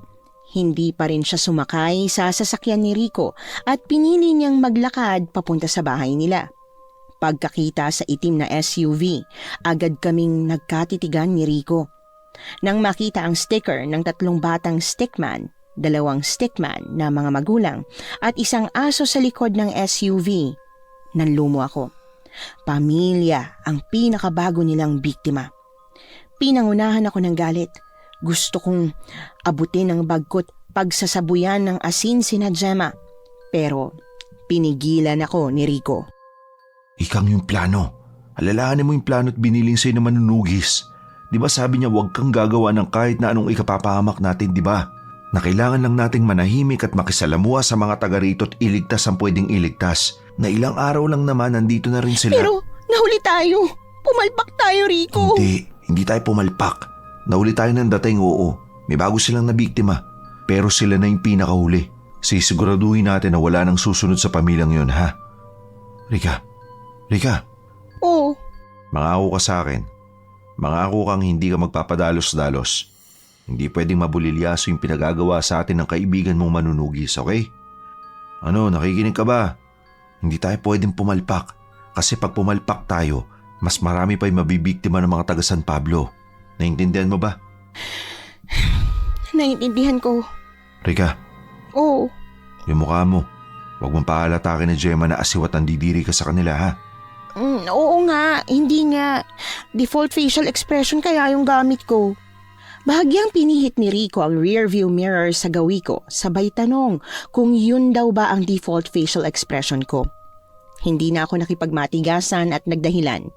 Hindi pa rin siya sumakay sa sasakyan ni Rico at pinili niyang maglakad papunta sa bahay nila. Pagkakita sa itim na SUV, agad kaming nagkatitigan ni Rico. Nang makita ang sticker ng 3 batang stickman, 2 stickman na mga magulang at isang aso sa likod ng SUV, nanlumo ako. Pamilya ang pinakabago nilang biktima. Pinangunahan ako ng galit. Gusto kong abutin ng bagkot pagsasabuyan ng asin sina Gemma. Pero pinigilan ako ni Rico. Ikang yung plano. Alalahanin mo yung plano at biniling sa'yo na manunugis. Di ba sabi niya huwag kang gagawa ng kahit na anong ikapapahamak natin, di ba? Na kailangan lang nating manahimik at makisalamuha sa mga taga rito at iligtas ang pwedeng iligtas. Na ilang araw lang naman nandito na rin sila. Pero nahuli tayo. Pumalpak tayo, Rico. Hindi tayo pumalpak. Nahuli tayo ng dating, oo. May bago silang nabiktima. Pero sila na yung pinakahuli. Sisiguraduhin natin na wala nang susunod sa pamilyang yun, ha? Rika. Oo. Mangako ka sa akin. Mangako kang hindi ka magpapadalos-dalos. Hindi pwedeng mabulilyaso yung pinagagawa sa atin ng kaibigan mong manunugis, okay? Ano, nakikinig ka ba? Hindi tayo pwedeng pumalpak. Kasi pag pumalpak tayo, mas marami pa yung mabibiktima ng mga taga San Pablo. Naintindihan mo ba? Naintindihan ko. Rika, Oo. yung mukha mo. Huwag mong pahalatakin na Gemma na asiwat ang didiri ka sa kanila, ha? Oo nga, hindi nga. Default facial expression kaya yung gamit ko. Bahagyang pinihit ni Rico ang rearview mirror sa gawi ko, sabay tanong kung yun daw ba ang default facial expression ko. Hindi na ako nakipagmatigasan at nagdahilan.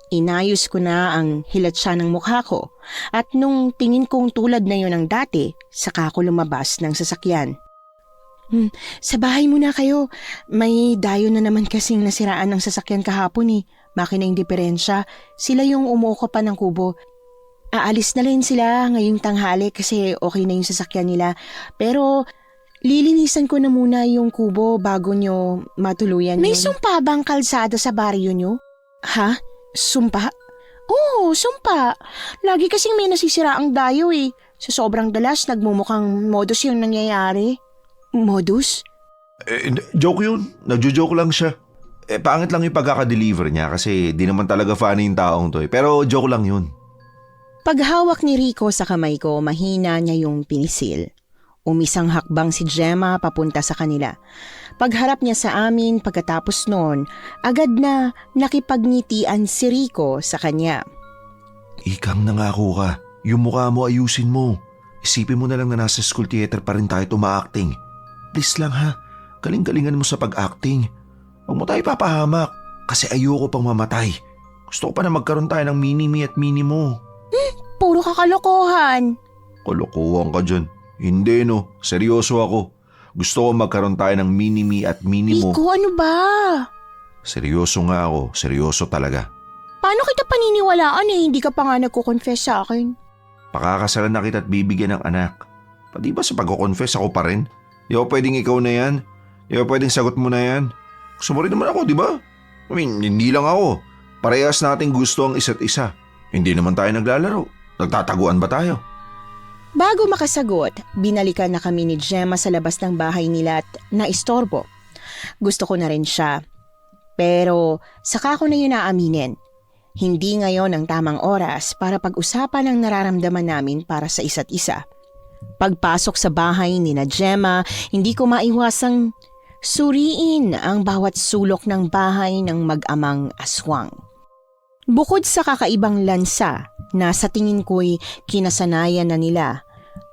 Inayos ko na ang hilatsya ng mukha ko at nung tingin kong tulad na yun ang dati, saka ako lumabas ng sasakyan. Sa bahay muna kayo. May dayo na naman kasing nasiraan ng sasakyan kahapon eh. Makina yung diferensya. Sila yung umuko pa ng kubo. Aalis na rin sila ngayong tanghali kasi okay na yung sasakyan nila. Pero lilinisan ko na muna yung kubo bago nyo matuluyan May yun. sumpa bang kalsada sa baryo nyo? Ha? Sumpa? Oo, sumpa. Lagi kasing may nasisira ang dayo eh. Sa sobrang dalas, nagmumukhang modus yung nangyayari. Modus? Joke yun. Nagjo-joke lang siya. Pangit lang yung pagkaka-deliver niya kasi di naman talaga funny yung taong to eh. Pero joke lang yun. Paghawak ni Rico sa kamay ko, mahina niya yung pinisil. Umisang hakbang si Gemma papunta sa kanila. Pagharap niya sa amin pagkatapos noon, agad na nakipagngitian si Rico sa kanya. Ikang nangako ka. Yung mukha mo ayusin mo. Isipin mo na lang na nasa school theater pa rin tayo tuma-acting. Please lang ha, galing-galingan mo sa pag-acting. Huwag mo tayo papahamak kasi ayoko pang mamatay. Gusto ko pa na magkaroon tayo ng mini-me at mini-mo. Puro kakalokohan. Kalokohan ka dyan. Hindi no, seryoso ako. Gusto ko magkaroon tayo ng mini-me at mini-mo. Rico, ano ba? Seryoso nga ako, seryoso talaga. Paano kita paniniwalaan eh? Hindi ka pa nga nagko-confess sa akin. Pakakasalan na kita at bibigyan ng anak. Pati ba sa pagko-confess ako pa rin? Di ba pwedeng ikaw na yan? Di ba pwedeng sagot mo na yan? Gusto mo rin naman ako, di ba? I mean, hindi lang ako. Parehas nating gusto ang isa't isa. Hindi naman tayo naglalaro. Nagtataguan ba tayo? Bago makasagot, binalikan na kami ni Gemma sa labas ng bahay nila at naistorbo. Gusto ko na rin siya. Pero saka ko na yun aaminin. Hindi ngayon ang tamang oras para pag-usapan ang nararamdaman namin para sa isa't isa. Pagpasok sa bahay ni na Gemma, hindi ko maiwasang suriin ang bawat sulok ng bahay ng mag-amang aswang. Bukod sa kakaibang lansa na sa tingin ko'y kinasanayan na nila,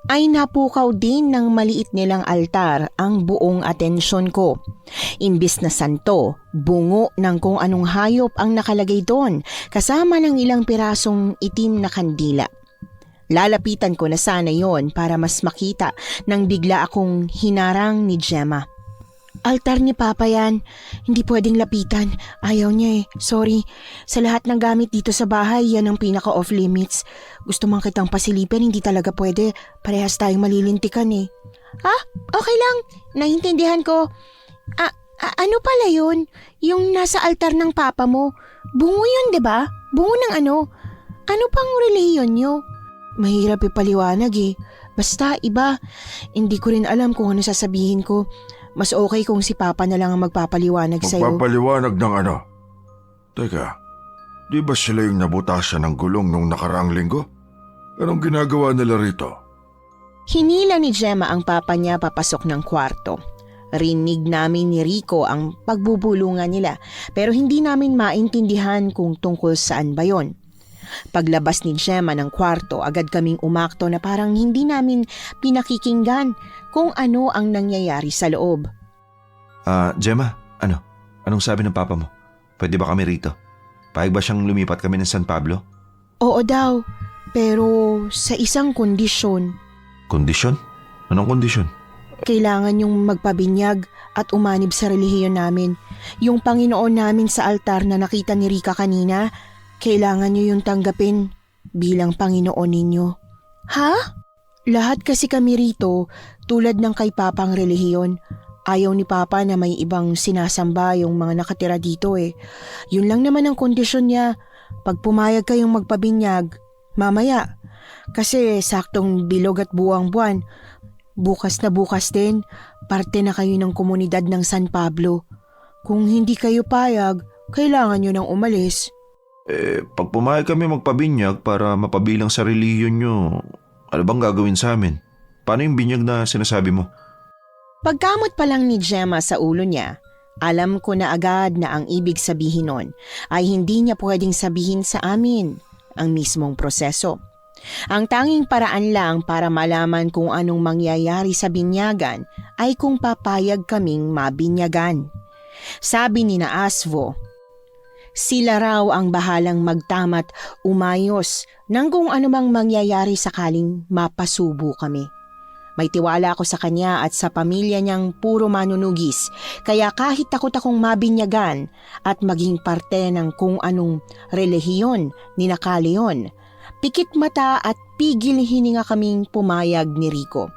ay napukaw din ng maliit nilang altar ang buong atensyon ko. Imbis na santo, bungo ng kung anong hayop ang nakalagay doon kasama ng ilang pirasong itim na kandila. Lalapitan ko na sana yon para mas makita nang bigla akong hinarang ni Gemma. Altar ni Papa yan. Hindi pwedeng lapitan. Ayaw niya eh. Sorry. Sa lahat ng gamit dito sa bahay, yan ang pinaka-off limits. Gusto man kitang pasilipin, hindi talaga pwede. Parehas tayong malilintikan eh. Okay lang. Naintindihan ko. Ano pala yun? Yung nasa altar ng papa mo. Bungo yun, di ba? Bungo ng ano? Ano pang reliyon nyo? Mahirap ipaliwanag eh. Basta iba, hindi ko rin alam kung ano sasabihin ko. Mas okay kung si Papa na lang ang magpapaliwanag sa'yo. Magpapaliwanag ng ano? Teka, di ba sila yung nabutasan ng gulong nung nakaraang linggo? Anong ginagawa nila rito? Hinila ni Gemma ang papa niya papasok ng kwarto. Rinig namin ni Rico ang pagbubulungan nila pero hindi namin maintindihan kung tungkol saan ba yon. Paglabas ni Gemma ng kwarto, agad kaming umakto na parang hindi namin pinakikinggan kung ano ang nangyayari sa loob. Gemma, ano? Anong sabi ng papa mo? Pwede ba kami rito? Payag ba siyang lumipat kami ng San Pablo? Oo daw, pero sa isang kondisyon. Kondisyon? Anong kondisyon? Kailangan yung magpabinyag at umanib sa relihiyon namin. Yung Panginoon namin sa altar na nakita ni Rika kanina, kailangan nyo yung tanggapin bilang Panginoon ninyo. Ha? Lahat kasi kami rito, tulad ng kay Papang relihiyon. Ayaw ni Papa na may ibang sinasamba yung mga nakatira dito eh. Yun lang naman ang kondisyon niya. Pag pumayag kayong magpabinyag, mamaya. Kasi saktong bilog at buwang buwan. Bukas na bukas din, parte na kayo ng komunidad ng San Pablo. Kung hindi kayo payag, kailangan nyo nang umalis. Pag pumayag kami magpabinyag para mapabilang sa relihiyon nyo, ano bang gagawin sa amin? Paano yung binyag na sinasabi mo? Pagkamot pa lang ni Gemma sa ulo niya, alam ko na agad na ang ibig sabihin nun ay hindi niya pwedeng sabihin sa amin ang mismong proseso. Ang tanging paraan lang para malaman kung anong mangyayari sa binyagan ay kung papayag kaming mabinyagan. Sabi ni na Asvo, sila raw ang bahalang magtamat umayos ng kung anumang mangyayari sakaling mapasubo kami. May tiwala ako sa kanya at sa pamilya niyang puro manunugis, kaya kahit takot akong mabinyagan at maging parte ng kung anong relihiyon ni Nakaleon, pikit mata at pigil hininga kaming pumayag ni Rico.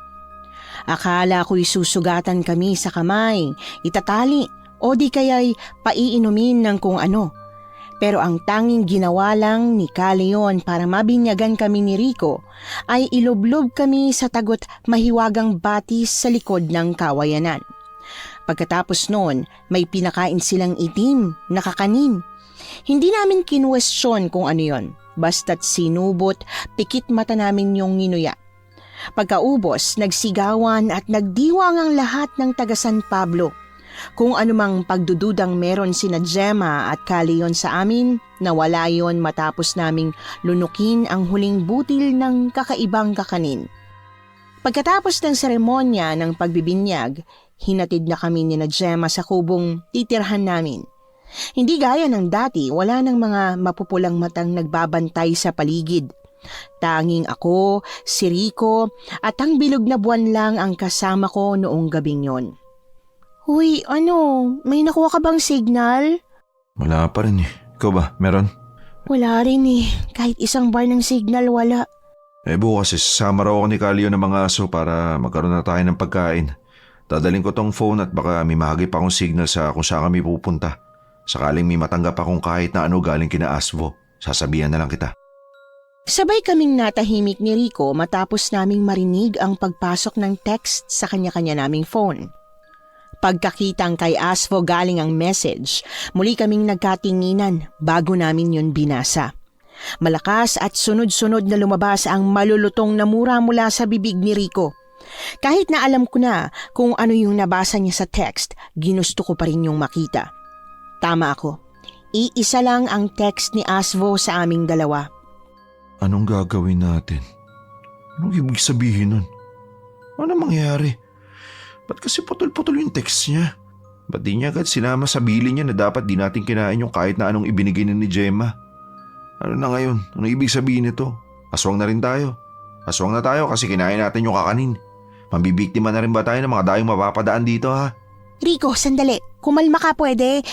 Akala ko'y susugatan kami sa kamay, itatali o di kaya'y paiinumin ng kung ano. Pero ang tanging ginawa lang ni Kaleon para mabinyagan kami ni Rico ay ilublob kami sa tagot mahiwagang batis sa likod ng kawayanan. Pagkatapos noon, may pinakain silang itim na kakanin. Hindi namin kinwestiyon kung ano yon, basta't sinubot, pikit mata namin yung nginuya. Pagkaubos, nagsigawan at nagdiwang ang lahat ng taga San Pablo. Kung anumang pagdududang meron sina Gemma at Kaleon sa amin, nawala yon matapos naming lunukin ang huling butil ng kakaibang kakanin. Pagkatapos ng seremonya ng pagbibinyag, hinatid na kami ni na Gemma sa kubong titirhan namin. Hindi gaya ng dati, wala ng mga mapupulang matang nagbabantay sa paligid. Tanging ako, si Rico at ang bilog na buwan lang ang kasama ko noong gabing yon. Uy, may nakuha ka bang signal? Wala pa rin eh. Ikaw ba? Meron? Wala rin eh. Kahit isang bar ng signal, wala. Bukas sasama raw ako ni Kalio ng mga aso para magkaroon na tayo ng pagkain. Dadaling ko tong phone at baka may mahagip akong signal sa kung saan kami pupunta. Sakaling may matanggap akong kahit na ano galing kina Asvo, sasabihan na lang kita. Sabay kaming natahimik ni Rico matapos naming marinig ang pagpasok ng text sa kanya-kanya naming phone. Pagkakitang kay Asvo galing ang message, muli kaming nagkatinginan bago namin yon binasa. Malakas at sunod-sunod na lumabas ang malulutong na mura mula sa bibig ni Rico. Kahit na alam ko na kung ano yung nabasa niya sa text, ginusto ko pa rin yung makita. Tama ako. Iisa lang ang text ni Asvo sa aming dalawa. Anong gagawin natin? Anong ibig sabihin nun? Ano mangyayari? Ba't kasi putol-putol yung text niya? Ba't di niya agad sinama sa bili niya na dapat di natin kinain yung kahit na anong ibinigay ni Gemma? Ano na ngayon? Anong ibig sabihin nito? Aswang na rin tayo. Aswang na tayo kasi kinain natin yung kakanin. Mambibiktima na rin ba tayo ng mga dayong mapapadaan dito ha? Rico, sandali. Kumalma ka pwede.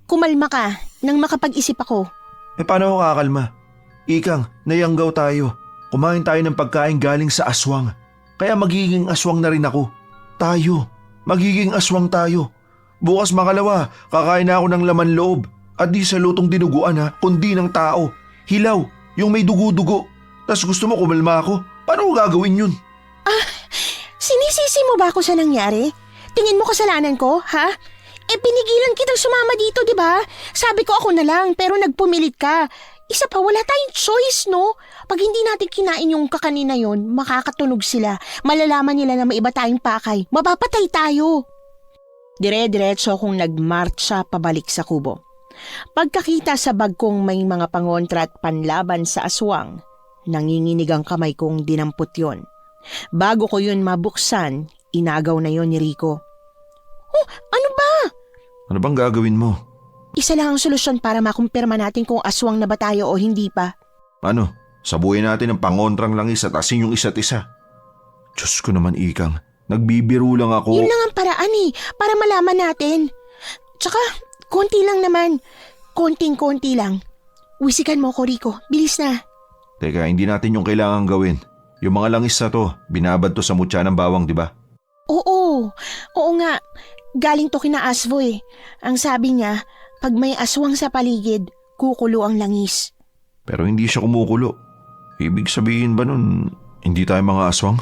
Kumalma ka nang makapag-isip ako. Paano ako kakalma? Ikang, nayanggaw tayo. Kumain tayo ng pagkain galing sa aswang. Kaya magiging aswang na rin ako. Tayo. Magiging aswang tayo. Bukas makalawa, kakain na ako ng laman loob. At di sa lutong dinuguan ha, kundi ng tao. Hilaw, yung may dugo-dugo. Tas gusto mo kumalma ako? Paano ko gagawin yun? Sinisisi mo ba ako sa nangyari? Tingin mo kasalanan ko, ha? Pinigilan kitang sumama dito, di ba? Sabi ko ako na lang, pero nagpumilit ka. Isa pa, wala tayong choice, no? Pag hindi natin kinain yung kakanina yon, makakatunog sila. Malalaman nila na may iba tayong pakay. Mapapatay tayo. Dire-diretso akong nagmarcha pabalik sa kubo. Pagkakita sa bag kong may mga pangontra at panlaban sa aswang, nanginginig ang kamay kong dinampot yon. Bago ko yun mabuksan, inagaw na yon ni Rico. Oh, ano ba? Ano bang gagawin mo? Isa lang ang solusyon para makumpirma natin kung aswang na ba tayo o hindi pa. Ano? Sabuhin natin ng pangontrang langis at asin yung isa't isa. Diyos ko naman, Ikang. Nagbibiro lang ako. Yun lang ang paraan para malaman natin. Tsaka, konti lang naman. Konting-konti lang. Wisikan mo ko, Rico. Bilis na. Teka, hindi natin yung kailangan gawin. Yung mga langis na to, binabad to sa mutya ng bawang, di ba? Oo nga. Galing to kina Asvo eh. Ang sabi niya, pag may aswang sa paligid, kukulo ang langis. Pero hindi siya kumukulo. Ibig sabihin ba nun, hindi tayo mga aswang?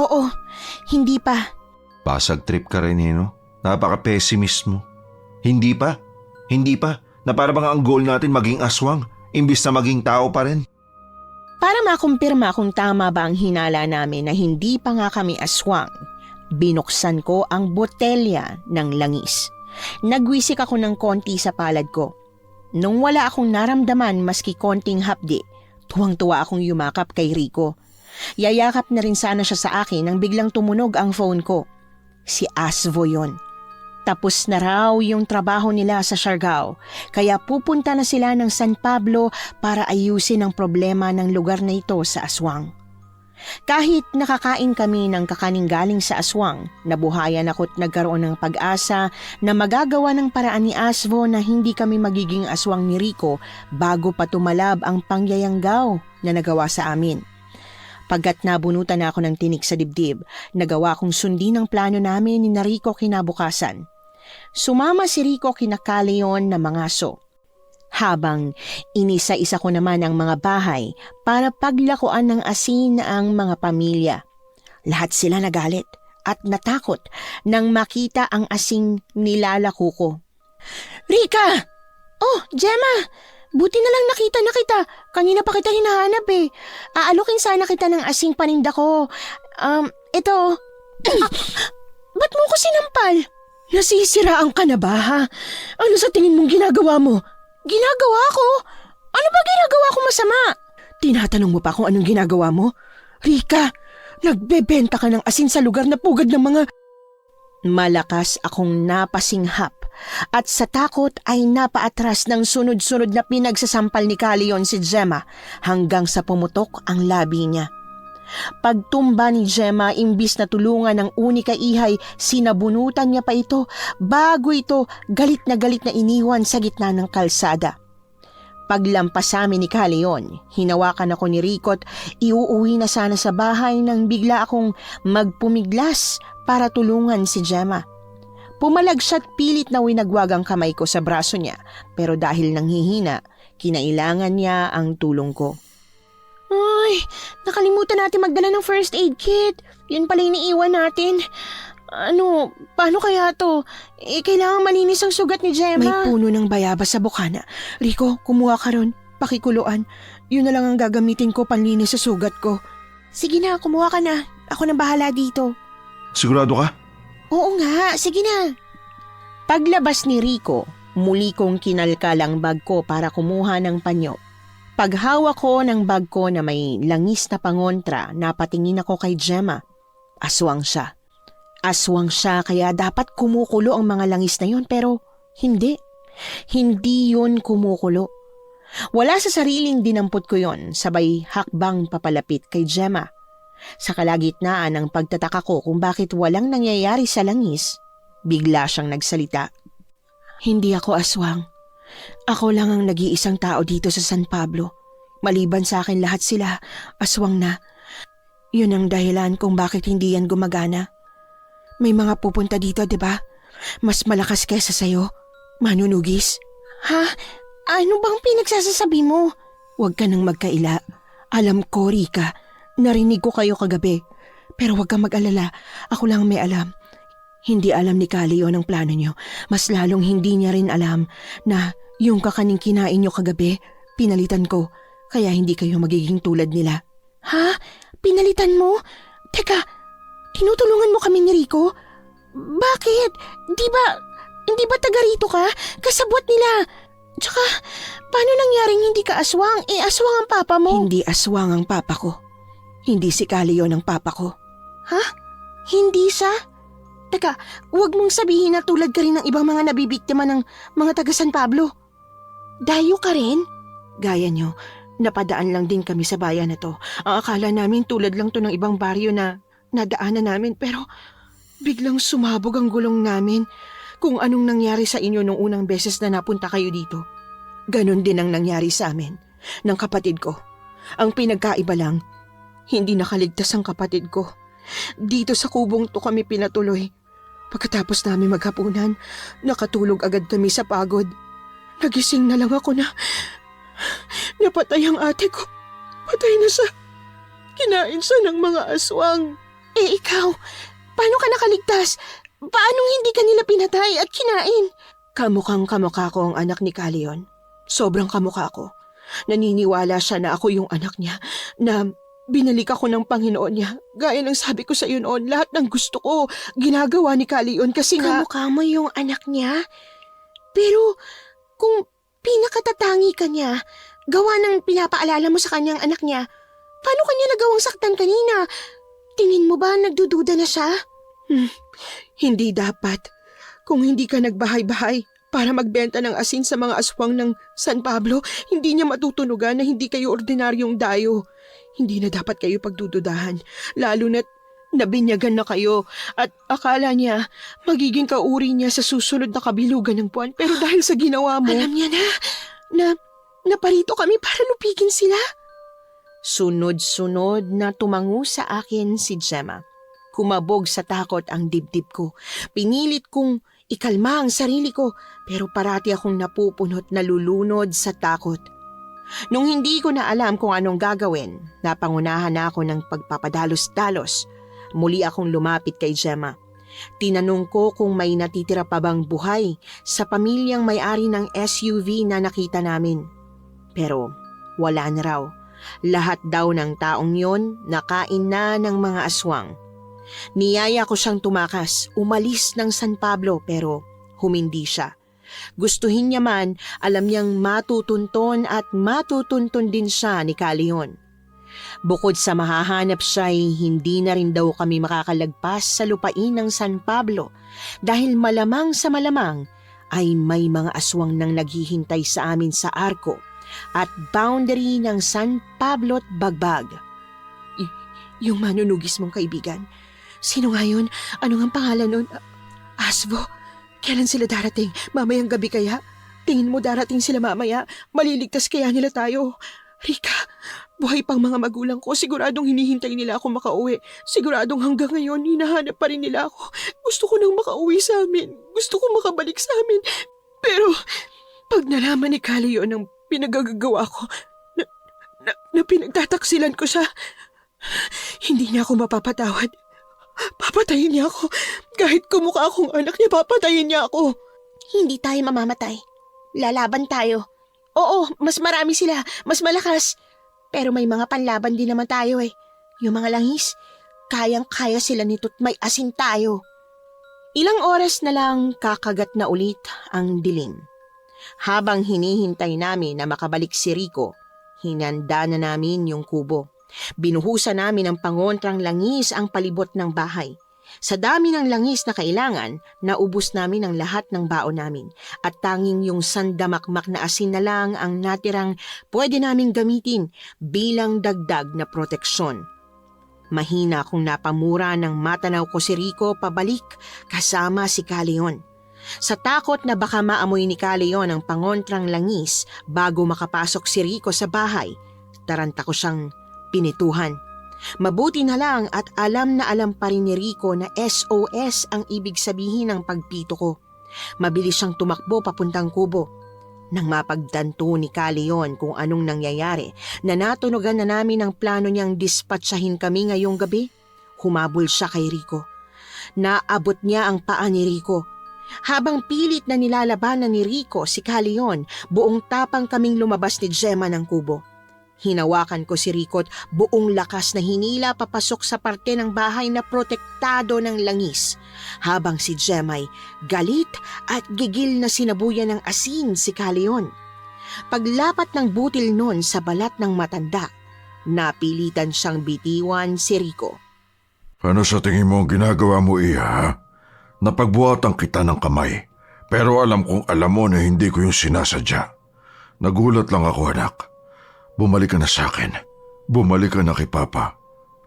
Oo, hindi pa. Pasag trip ka rin no? Napaka-pessimist mo. Hindi pa. Na para bang ang goal natin maging aswang, imbis na maging tao pa rin. Para makumpirma kung tama ba ang hinala namin na hindi pa nga kami aswang, binuksan ko ang botelya ng langis. Nagwisik ako ng konti sa palad ko. Nung wala akong naramdaman maski konting hapdi, tuwang-tuwa akong yumakap kay Rico. Yayakap na rin sana siya sa akin nang biglang tumunog ang phone ko. Si Asvo yon. Tapos na raw yung trabaho nila sa Siargao, kaya pupunta na sila ng San Pablo para ayusin ang problema ng lugar na ito sa aswang. Kahit nakakain kami ng kakaning galing sa aswang, nabuhayan ako't nagkaroon ng pag-asa na magagawa ng paraan ni Asvo na hindi kami magiging aswang ni Rico bago pa tumalab ang pangyayanggaw na nagawa sa amin. Pagkat nabunutan na ako ng tinik sa dibdib, nagawa kong sundin ang plano namin ni Rico kinabukasan. Sumama si Rico kina Caleon na mga aso. Habang inisa-isa ko naman ang mga bahay para paglakuan ng asin ang mga pamilya. Lahat sila nagalit at natakot nang makita ang asing nilalako ko. Rika! Oh, Gemma! Buti na lang nakita na kita. Kanina pa kita hinahanap eh. Aalukin sana kita ng asing paninda ko. Ito. Ba't mo ko sinampal? Nasisiraan ka na ba, ha? Ano sa tingin mong ginagawa mo? Ginagawa ko? Ano ba ginagawa ko masama? Tinatanong mo pa kung anong ginagawa mo? Rika, nagbebenta ka ng asin sa lugar na pugad ng mga... Malakas akong napasinghap at sa takot ay napaatras ng sunod-sunod na pinagsasampal ni Caleon si Gemma hanggang sa pumutok ang labi niya. Pagtumba ni Gemma, imbis na tulungan ng unika ihay, sinabunutan niya pa ito bago ito galit na iniwan sa gitna ng kalsada. Paglampas sa amin ni Caleon, hinawakan ako ni Rico't iuuwi na sana sa bahay nang bigla akong magpumiglas para tulungan si Gemma. Pumalag siya't pilit na winagwag ang kamay ko sa braso niya, pero dahil nanghihina, kinailangan niya ang tulong ko. Ay, nakalimutan natin magdala ng first aid kit. Yun pala iniiwan natin. Paano kaya to? Kailangan malinis ang sugat ni Gemma. May puno ng bayabas sa bukana. Rico, kumuha ka ron. Pakikuluan. Yun na lang ang gagamitin ko panlinis sa sugat ko. Sige na, kumuha ka na. Ako nang bahala dito. Sigurado ka? Oo nga, sige na. Paglabas ni Rico, muli kong kinalkal ang bag ko para kumuha ng panyo. Paghawak ko ng bag ko na may langis na pangontra, napatingin ako kay Gemma. Aswang siya. Aswang siya kaya dapat kumukulo ang mga langis na yun pero hindi. Hindi yun kumukulo. Wala sa sariling dinampot ko yon, sabay hakbang papalapit kay Gemma. Sa kalagitnaan ng pagtataka ko kung bakit walang nangyayari sa langis, bigla siyang nagsalita. Hindi ako aswang. Ako lang ang nag-iisang tao dito sa San Pablo. Maliban sa akin lahat sila, aswang na. Yun ang dahilan kung bakit hindi yan gumagana. May mga pupunta dito, di ba? Mas malakas kesa sa'yo. Manunugis. Ha? Ano bang pinagsasasabi mo? Huwag ka nang magkaila. Alam ko, Rika. Narinig ko kayo kagabi. Pero huwag kang mag-alala, ako lang may alam. Hindi alam ni Kali yon ang plano niyo. Mas lalong hindi niya rin alam na yung kakaning kinain niyo kagabi, pinalitan ko. Kaya hindi kayo magiging tulad nila. Ha? Pinalitan mo? Teka, tinutulungan mo kami ni Rico? Bakit? Hindi ba taga rito ka? Kasabwat nila. Tsaka, paano nangyaring hindi ka aswang? Aswang ang papa mo. Hindi aswang ang papa ko. Hindi si Kali yon ang papa ko. Ha? Hindi siya? Teka, huwag mong sabihin na tulad ka rin ng ibang mga nabibiktima ng mga taga San Pablo. Dayo ka rin? Gaya niyo, napadaan lang din kami sa bayan na to. Ang akala namin tulad lang to ng ibang baryo na nadaanan namin, pero biglang sumabog ang gulong namin. Kung anong nangyari sa inyo nung unang beses na napunta kayo dito, ganon din ang nangyari sa amin, ng kapatid ko. Ang pinagkaiba lang, hindi nakaligtas ang kapatid ko. Dito sa kubong to kami pinatuloy. Pagkatapos namin maghapunan, nakatulog agad kami sa pagod. Nagising na lang ako na napatay ang ate ko. Patay na siya. Kinain siya ng mga aswang. Ikaw, paano ka nakaligtas? Paanong hindi ka nila pinatay at kinain? Kamukhang kamukha ko ang anak ni Kalion. Sobrang kamukha ko. Naniniwala siya na ako yung anak niya, na binalik ako ng Panginoon niya. Gaya ng sabi ko sa iyo noon, lahat ng gusto ko, ginagawa ni Kalion kasi nga... Kamukha mo yung anak niya? Pero kung pinakatatangi ka niya, gawa ng pinapaalala mo sa kanyang anak niya, paano kanya nagawang saktan kanina? Tingin mo ba nagdududa na siya? Hindi dapat. Kung hindi ka nagbahay-bahay para magbenta ng asin sa mga aswang ng San Pablo, hindi niya matutunugan na hindi kayo ordinaryong dayo. Hindi na dapat kayo pagdududahan, lalo na't nabinyagan na kayo at akala niya magiging kauri niya sa susunod na kabilugan ng buwan. Pero dahil sa ginawa mo... Alam niya na naparito kami para lupigin sila. Sunod-sunod na tumango sa akin si Gemma. Kumabog sa takot ang dibdib ko. Pinilit kong ikalma ang sarili ko, pero parati akong napupunot na lulunod sa takot. Nung hindi ko na alam kung anong gagawin, napangunahan na ako ng pagpapadalos-dalos. Muli akong lumapit kay Gemma. Tinanong ko kung may natitira pa bang buhay sa pamilyang may-ari ng SUV na nakita namin. Pero wala na raw. Lahat daw ng taong yon nakain na ng mga aswang. Niyaya ko siyang tumakas, umalis ng San Pablo, pero humindi siya. Gustuhin niya man, alam niyang matutunton at matutunton din siya ni Kalion. Bukod sa mahahanap siya ay hindi na rin daw kami makakalagpas sa lupain ng San Pablo dahil malamang sa malamang ay may mga aswang nang naghihintay sa amin sa arko at boundary ng San Pablo at Bagbag. Yung manunugis mong kaibigan, sino nga yun? Ano ang pangalan nun? Asbo? Kailan sila darating? Mamayang gabi kaya? Tingin mo darating sila mamaya? Maliligtas kaya nila tayo? Rika, buhay pang mga magulang ko. Siguradong hinihintay nila ako makauwi. Siguradong hanggang ngayon hinahanap pa rin nila ako. Gusto ko nang makauwi sa amin. Gusto ko makabalik sa amin. Pero pag nalaman ni Kali yun ang pinagagagawa ko, na pinagtataksilan ko siya, hindi niya ako mapapatawad. Papatayin niya ako. Kahit kumukha akong anak niya, papatayin niya ako. Hindi tayo mamamatay. Lalaban tayo. Oo, mas marami sila, mas malakas. Pero may mga panlaban din naman tayo eh. Yung mga langis, kayang-kaya sila nito't may asin tayo. Ilang oras na lang kakagat na ulit ang dilim. Habang hinihintay namin na makabalik si Rico, hinanda na namin yung kubo. Binuhusan namin ng pangontrang langis ang palibot ng bahay. Sa dami ng langis na kailangan, naubos namin ang lahat ng baon namin at tanging yung sandamakmak na asin na lang ang natirang pwede naming gamitin bilang dagdag na proteksyon. Mahina akong napamura nang matanaw ko si Rico pabalik kasama si Kalion. Sa takot na baka maamoy ni Kalion ang pangontrang langis bago makapasok si Rico sa bahay, taranta ko siyang pinituhan. Mabuti na lang at alam na alam pa rin ni Rico na SOS ang ibig sabihin ng pagpito ko. Mabilis siyang tumakbo papuntang kubo. Nang mapagtanto ni Kalion kung anong nangyayari, na natunugan na namin ang plano niyang dispatsahin kami ngayong gabi, humabol siya kay Rico. Naabot niya ang paa ni Rico. Habang pilit na nilalabanan ni Rico si Caleon, buong tapang kaming lumabas ni Gemma ng kubo. Hinawakan ko si Rico at buong lakas na hinila papasok sa parte ng bahay na protektado ng langis. Habang si Gemma ay galit at gigil na sinabuyan ng asin si Caleon. Paglapat ng butil nun sa balat ng matanda, napilitan siyang bitiwan si Rico. Ano sa tingin mo ang ginagawa mo, Iya, ha? Napagbuhatan kita ng kamay. Pero alam kong alam mo na hindi ko yung sinasadya. Nagulat lang ako, anak. Bumalik ka na sa akin. Bumalik ka na kay Papa.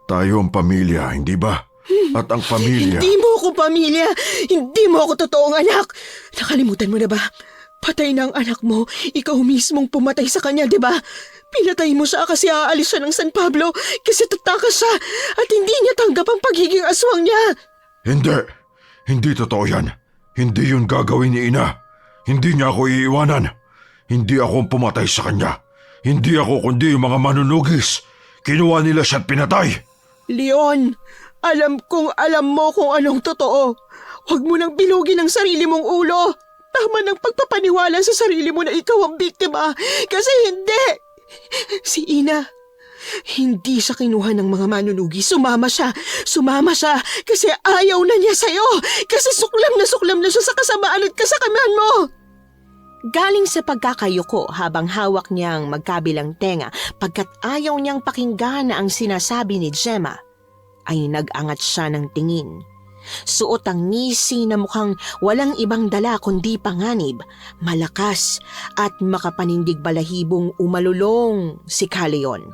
Tayo ang pamilya, hindi ba? At ang pamilya... Hindi mo ako pamilya! Hindi mo ako totoong anak! Nakalimutan mo na ba? Patay na ang anak mo. Ikaw mismong pumatay sa kanya, di ba? Pinatay mo siya kasi aalis siya ng San Pablo kasi tatakas siya at hindi niya tanggap ang pagiging aswang niya. Hindi. Hindi totoo yan. Hindi yun gagawin ni Ina. Hindi niya ako iiwanan. Hindi ako pumatay sa kanya. Hindi ako kundi yung mga manunugis. Kinuha nila siya at pinatay. Leon, alam kong alam mo kung anong totoo. Huwag mo nang bilugin ang sarili mong ulo. Tama ng pagpapaniwala sa sarili mo na ikaw ang biktima. Kasi hindi. Si Ina, hindi siya kinuha ng mga manunugi. Sumama siya kasi ayaw na niya sa'yo. Kasi suklam na siya sa kasamaan at kasakaman mo. Galing sa pagkakayuko habang hawak niyang magkabilang tenga pagkat ayaw niyang pakinggan na ang sinasabi ni Gemma, ay nag-angat siya ng tingin. Suot ang ngisi na mukhang walang ibang dala kundi panganib, malakas at makapanindig balahibong umalulong si Caleon.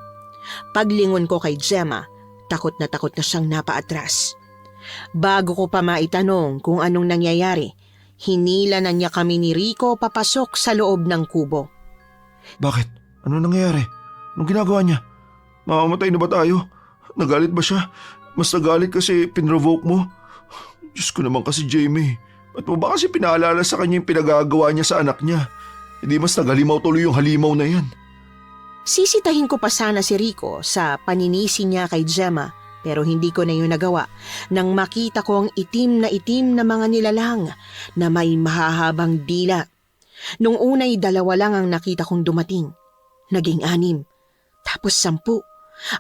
Paglingon ko kay Gemma, takot na siyang napaatras. Bago ko pa maitanong kung anong nangyayari, hinila na niya kami ni Rico papasok sa loob ng kubo. Bakit? Ano nangyayari? Anong ginagawa niya? Mamamatay na ba tayo? Nagalit ba siya? Mas nagalit kasi pinrovoke mo? Diyos ko naman kasi, Jamie. Ba't mo ba kasi pinaalala sa kanya yung pinagagawa niya sa anak niya? Hindi mas nagalimaw tuloy yung halimaw na yan. Sisitahin ko pa sana si Rico sa paninisi niya kay Gemma pero hindi ko na yun nagawa nang makita ko ang itim na mga nilalang na may mahahabang dila. Nung una'y 2 lang ang nakita kong dumating. Naging 6, tapos 10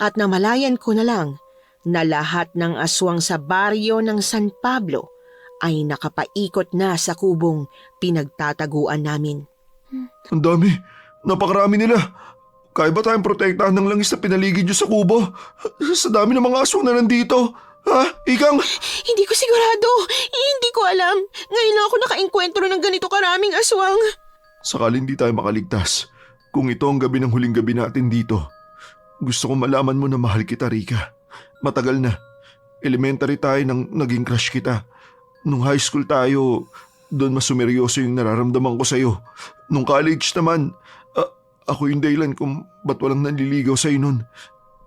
at namalayan ko na lang na lahat ng aswang sa baryo ng San Pablo ay nakapaikot na sa kubong pinagtataguan namin. Ang dami. Napakarami nila. Kaya ba tayong protektahan ng langis na pinaligid niyo sa kubo? Sa dami ng mga aswang na nandito. Ha? Ikang? Hindi ko sigurado. Hindi ko alam. Ngayon lang ako nakaengkwentro ng ganito karaming aswang. Sakali hindi tayo makaligtas. Kung ito ang gabi ng huling gabi natin dito. Gusto kong malaman mo na mahal kita, Rika. Matagal na. Elementary tayo nang naging crush kita. Nung high school tayo, doon mas sumeryoso yung nararamdaman ko sa'yo. Nung college naman, ako yung dahilan kung ba't walang nanliligaw sa'yo nun.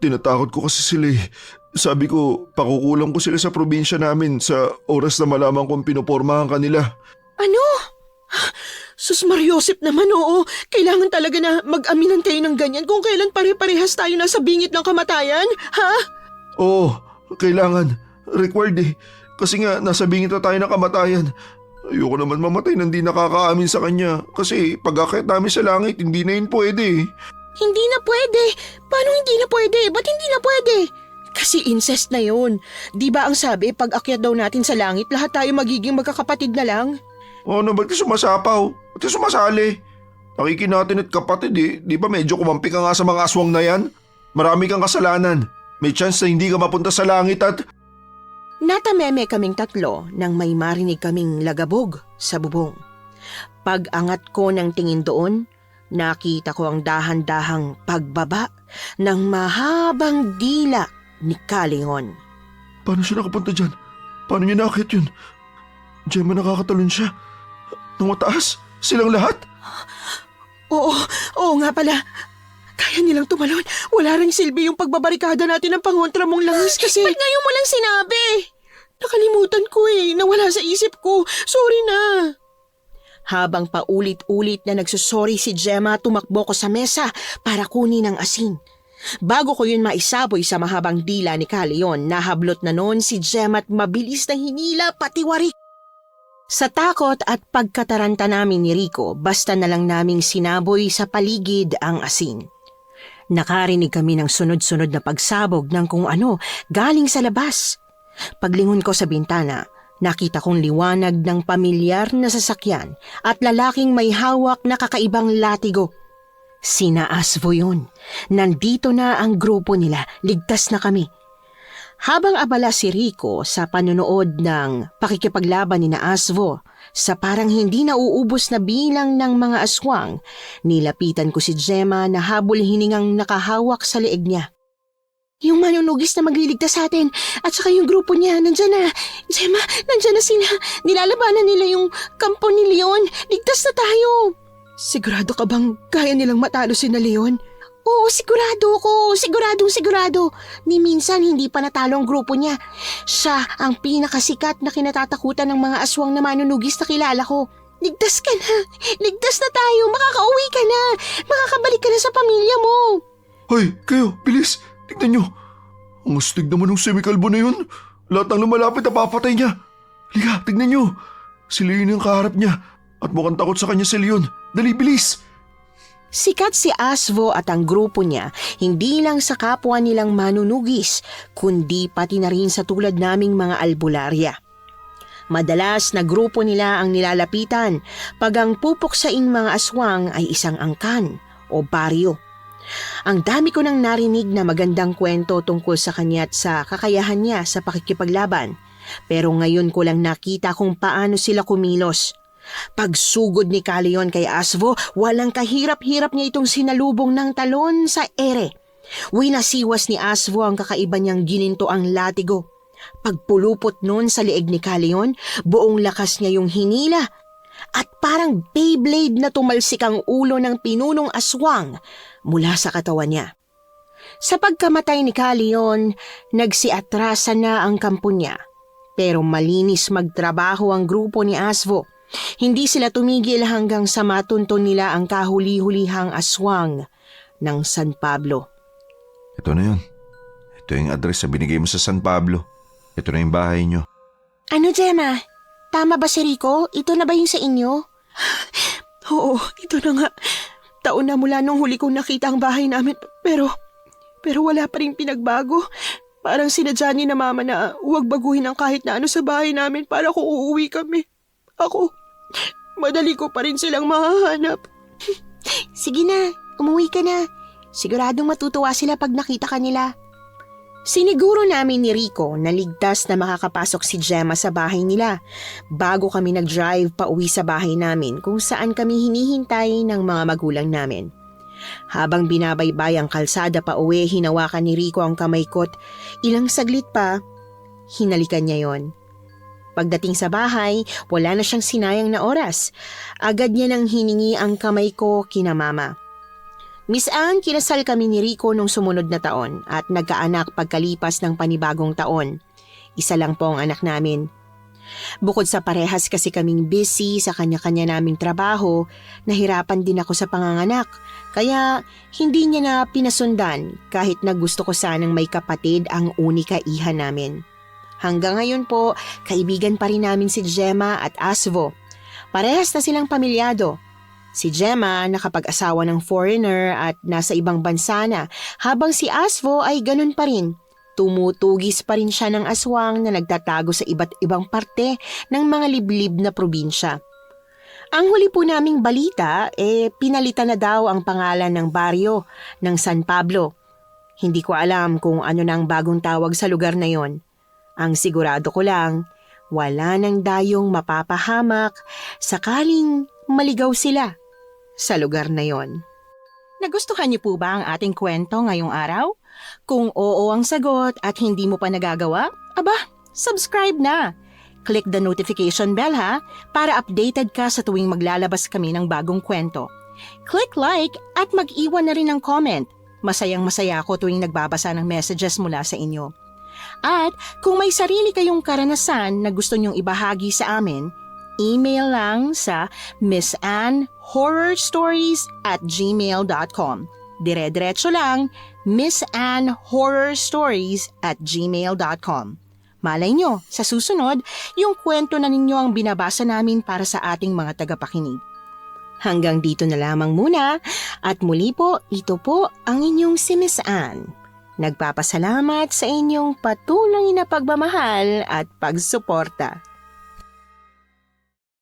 Tinatakot ko kasi sila eh. Sabi ko, pakukulang ko sila sa probinsya namin sa oras na malaman kong pinopormahan kanila. Ano? Sus Mariosep naman, oo. Kailangan talaga na mag-aminan kayo ng ganyan kung kailan pare-parehas tayo nasa bingit ng kamatayan, ha? Oo, kailangan. Required eh. Kasi nga, nasa bingit na tayo ng kamatayan. Ayoko naman mamatay nang di nakakaamin sa kanya. Kasi pag-akit namin sa langit, hindi na yun pwede eh. Hindi na pwede. Paano hindi na pwede? Ba't hindi na pwede? Kasi incest na yun. Di ba ang sabi, pag akyat daw natin sa langit, lahat tayo magiging magkakapatid na lang? Ano, ba't ka sumasapaw? Ba't ka sumasali? Nakikinatin at kapatid eh. Di ba medyo kumampi ka nga sa mga aswang na yan? Marami kang kasalanan. May chance na hindi ka mapunta sa langit at... Natameme kaming 3 nang may marinig kaming lagabog sa bubong. Pag-angat ko ng tingin doon, nakita ko ang dahan-dahang pagbaba ng mahabang dila ni Caleon. Paano siya nakapunta dyan? Paano niya nakakit yun? Gemma, nakakatalon siya. Nang mataas? Silang lahat? Oo nga pala. Kaya nilang tumalon. Wala ring silbi yung pagbabarikada natin ng pangontra mong langis kasi... Ba't ngayon mo lang sinabi? Nakalimutan ko eh. Nawala sa isip ko. Sorry na. Habang paulit-ulit na nagsusori si Gemma, tumakbo ko sa mesa para kunin ang asin. Bago ko yun maisaboy sa mahabang dila ni Caleon, nahablot na noon si Jem at mabilis na hinila pati warik. Sa takot at pagkataranta namin ni Rico, basta na lang naming sinaboy sa paligid ang asin. Nakarinig kami ng sunod-sunod na pagsabog ng kung ano galing sa labas. Paglingon ko sa bintana, nakita kong liwanag ng pamilyar na sasakyan at lalaking may hawak na kakaibang latigo. Sina Asvo yun. Nandito na ang grupo nila, ligtas na kami. Habang abala si Rico sa panonood ng pakikipaglaban ni na Asvo sa parang hindi nauubos na bilang ng mga aswang, nilapitan ko si Gemma na habol hiningang nakahawak sa leeg niya. Yung manunugis na magliligtas sa atin at saka yung grupo niya, nandyan na. Gemma, nandyan na sila. Nilalabanan nila yung kampo ni Leon. Ligtas na tayo. Sigurado ka bang kaya nilang matalo si na Leon? Oo, sigurado ko. Sigurado. Ni minsan hindi pa natalo ang grupo niya. Siya ang pinakasikat na kinatatakutan ng mga aswang na manunugis na kilala ko. Ligtas ka na. Ligtas na tayo. Makakauwi ka na. Makakabalik ka na sa pamilya mo. Hoy, kayo, bilis! Tignan nyo! Ang astig naman ng semikalbo na yun. Lahat ng lumalapit na papatay niya. Liga, tignan nyo! Si Leon yung kaharap niya at mukhang takot sa kanya si Leon. Dali, bilis! Sikat si Asvo at ang grupo niya, hindi lang sa kapwa nilang manunugis, kundi pati na rin sa tulad naming mga albularya. Madalas na grupo nila ang nilalapitan pag ang pupuksaing mga aswang ay isang angkan o baryo. Ang dami ko nang narinig na magandang kwento tungkol sa kanya at sa kakayahan niya sa pakikipaglaban, pero ngayon ko lang nakita kung paano sila kumilos. Pagsugod ni Caleon kay Asvo, walang kahirap-hirap niya itong sinalubong ng talon sa ere. Winasiwas ni Asvo ang kakaiba niyang gininto ang latigo. Pagpulupot nun sa leeg ni Caleon, buong lakas niya yung hinila at parang Beyblade na tumalsik ang ulo ng pinunong aswang mula sa katawan niya. Sa pagkamatay ni Caleon, nagsiatrasa na ang kampo niya. Pero malinis magtrabaho ang grupo ni Asvo. Hindi sila tumigil hanggang sa matunton nila ang kahuli-hulihang aswang ng San Pablo. Ito na yun. Ito yung address na binigay mo sa San Pablo. Ito na yung bahay nyo. Ano, Gemma? Tama ba si Rico? Ito na ba yung sa inyo? Oo, ito na nga. Taon na mula nung huli kong nakita ang bahay namin. Pero wala pa rin pinagbago. Parang sinadya ni na mama na huwag baguhin ang kahit na ano sa bahay namin para kung uuwi kami. Ako, madali ko pa rin silang mahahanap. Sige na, umuwi ka na. Siguradong matutuwa sila pag nakita ka nila. Siniguro namin ni Rico na ligtas na makakapasok si Gemma sa bahay nila bago kami nag-drive pa uwi sa bahay namin kung saan kami hinihintay ng mga magulang namin. Habang binabaybay ang kalsada pa uwi, hinawakan ni Rico ang kamay ko't ilang saglit pa, hinalikan niya yon. Pagdating sa bahay, wala na siyang sinayang na oras. Agad niya nang hiningi ang kamay ko kina mama. Miss Ann, kinasal kami ni Rico nung sumunod na taon at nagkaanak pagkalipas ng panibagong taon. Isa lang po ang anak namin. Bukod sa parehas kasi kaming busy sa kanya-kanya naming trabaho, nahirapan din ako sa panganganak. Kaya hindi niya na pinasundan kahit na gusto ko sanang may kapatid ang unika iha namin. Hanggang ngayon po, kaibigan pa rin namin si Gemma at Asvo. Parehas na silang pamilyado. Si Gemma nakapag-asawa ng foreigner at nasa ibang bansa na, habang si Asvo ay ganun pa rin. Tumutugis pa rin siya ng aswang na nagtatago sa iba't ibang parte ng mga liblib na probinsya. Ang huli po naming balita, pinalitan na daw ang pangalan ng baryo ng San Pablo. Hindi ko alam kung ano nang bagong tawag sa lugar na yon. Ang sigurado ko lang, wala nang dayong mapapahamak sakaling maligaw sila sa lugar na yon. Nagustuhan niyo po ba ang ating kwento ngayong araw? Kung oo ang sagot at hindi mo pa nagagawa, aba, subscribe na! Click the notification bell ha, para updated ka sa tuwing maglalabas kami ng bagong kwento. Click like at mag-iwan na rin ng comment. Masayang-masaya ako tuwing nagbabasa ng messages mula sa inyo. At kung may sarili kayong karanasan na gusto nyong ibahagi sa amin, email lang sa missanhorrorstories@gmail.com. dire-diretso lang, missanhorrorstories@gmail.com. Malay nyo, sa susunod, yung kwento na ninyo ang binabasa namin para sa ating mga tagapakinig. Hanggang dito na lamang muna at muli po, ito po ang inyong si Miss Anne. Nagpapasalamat sa inyong patuloy na pagmamahal at pagsuporta.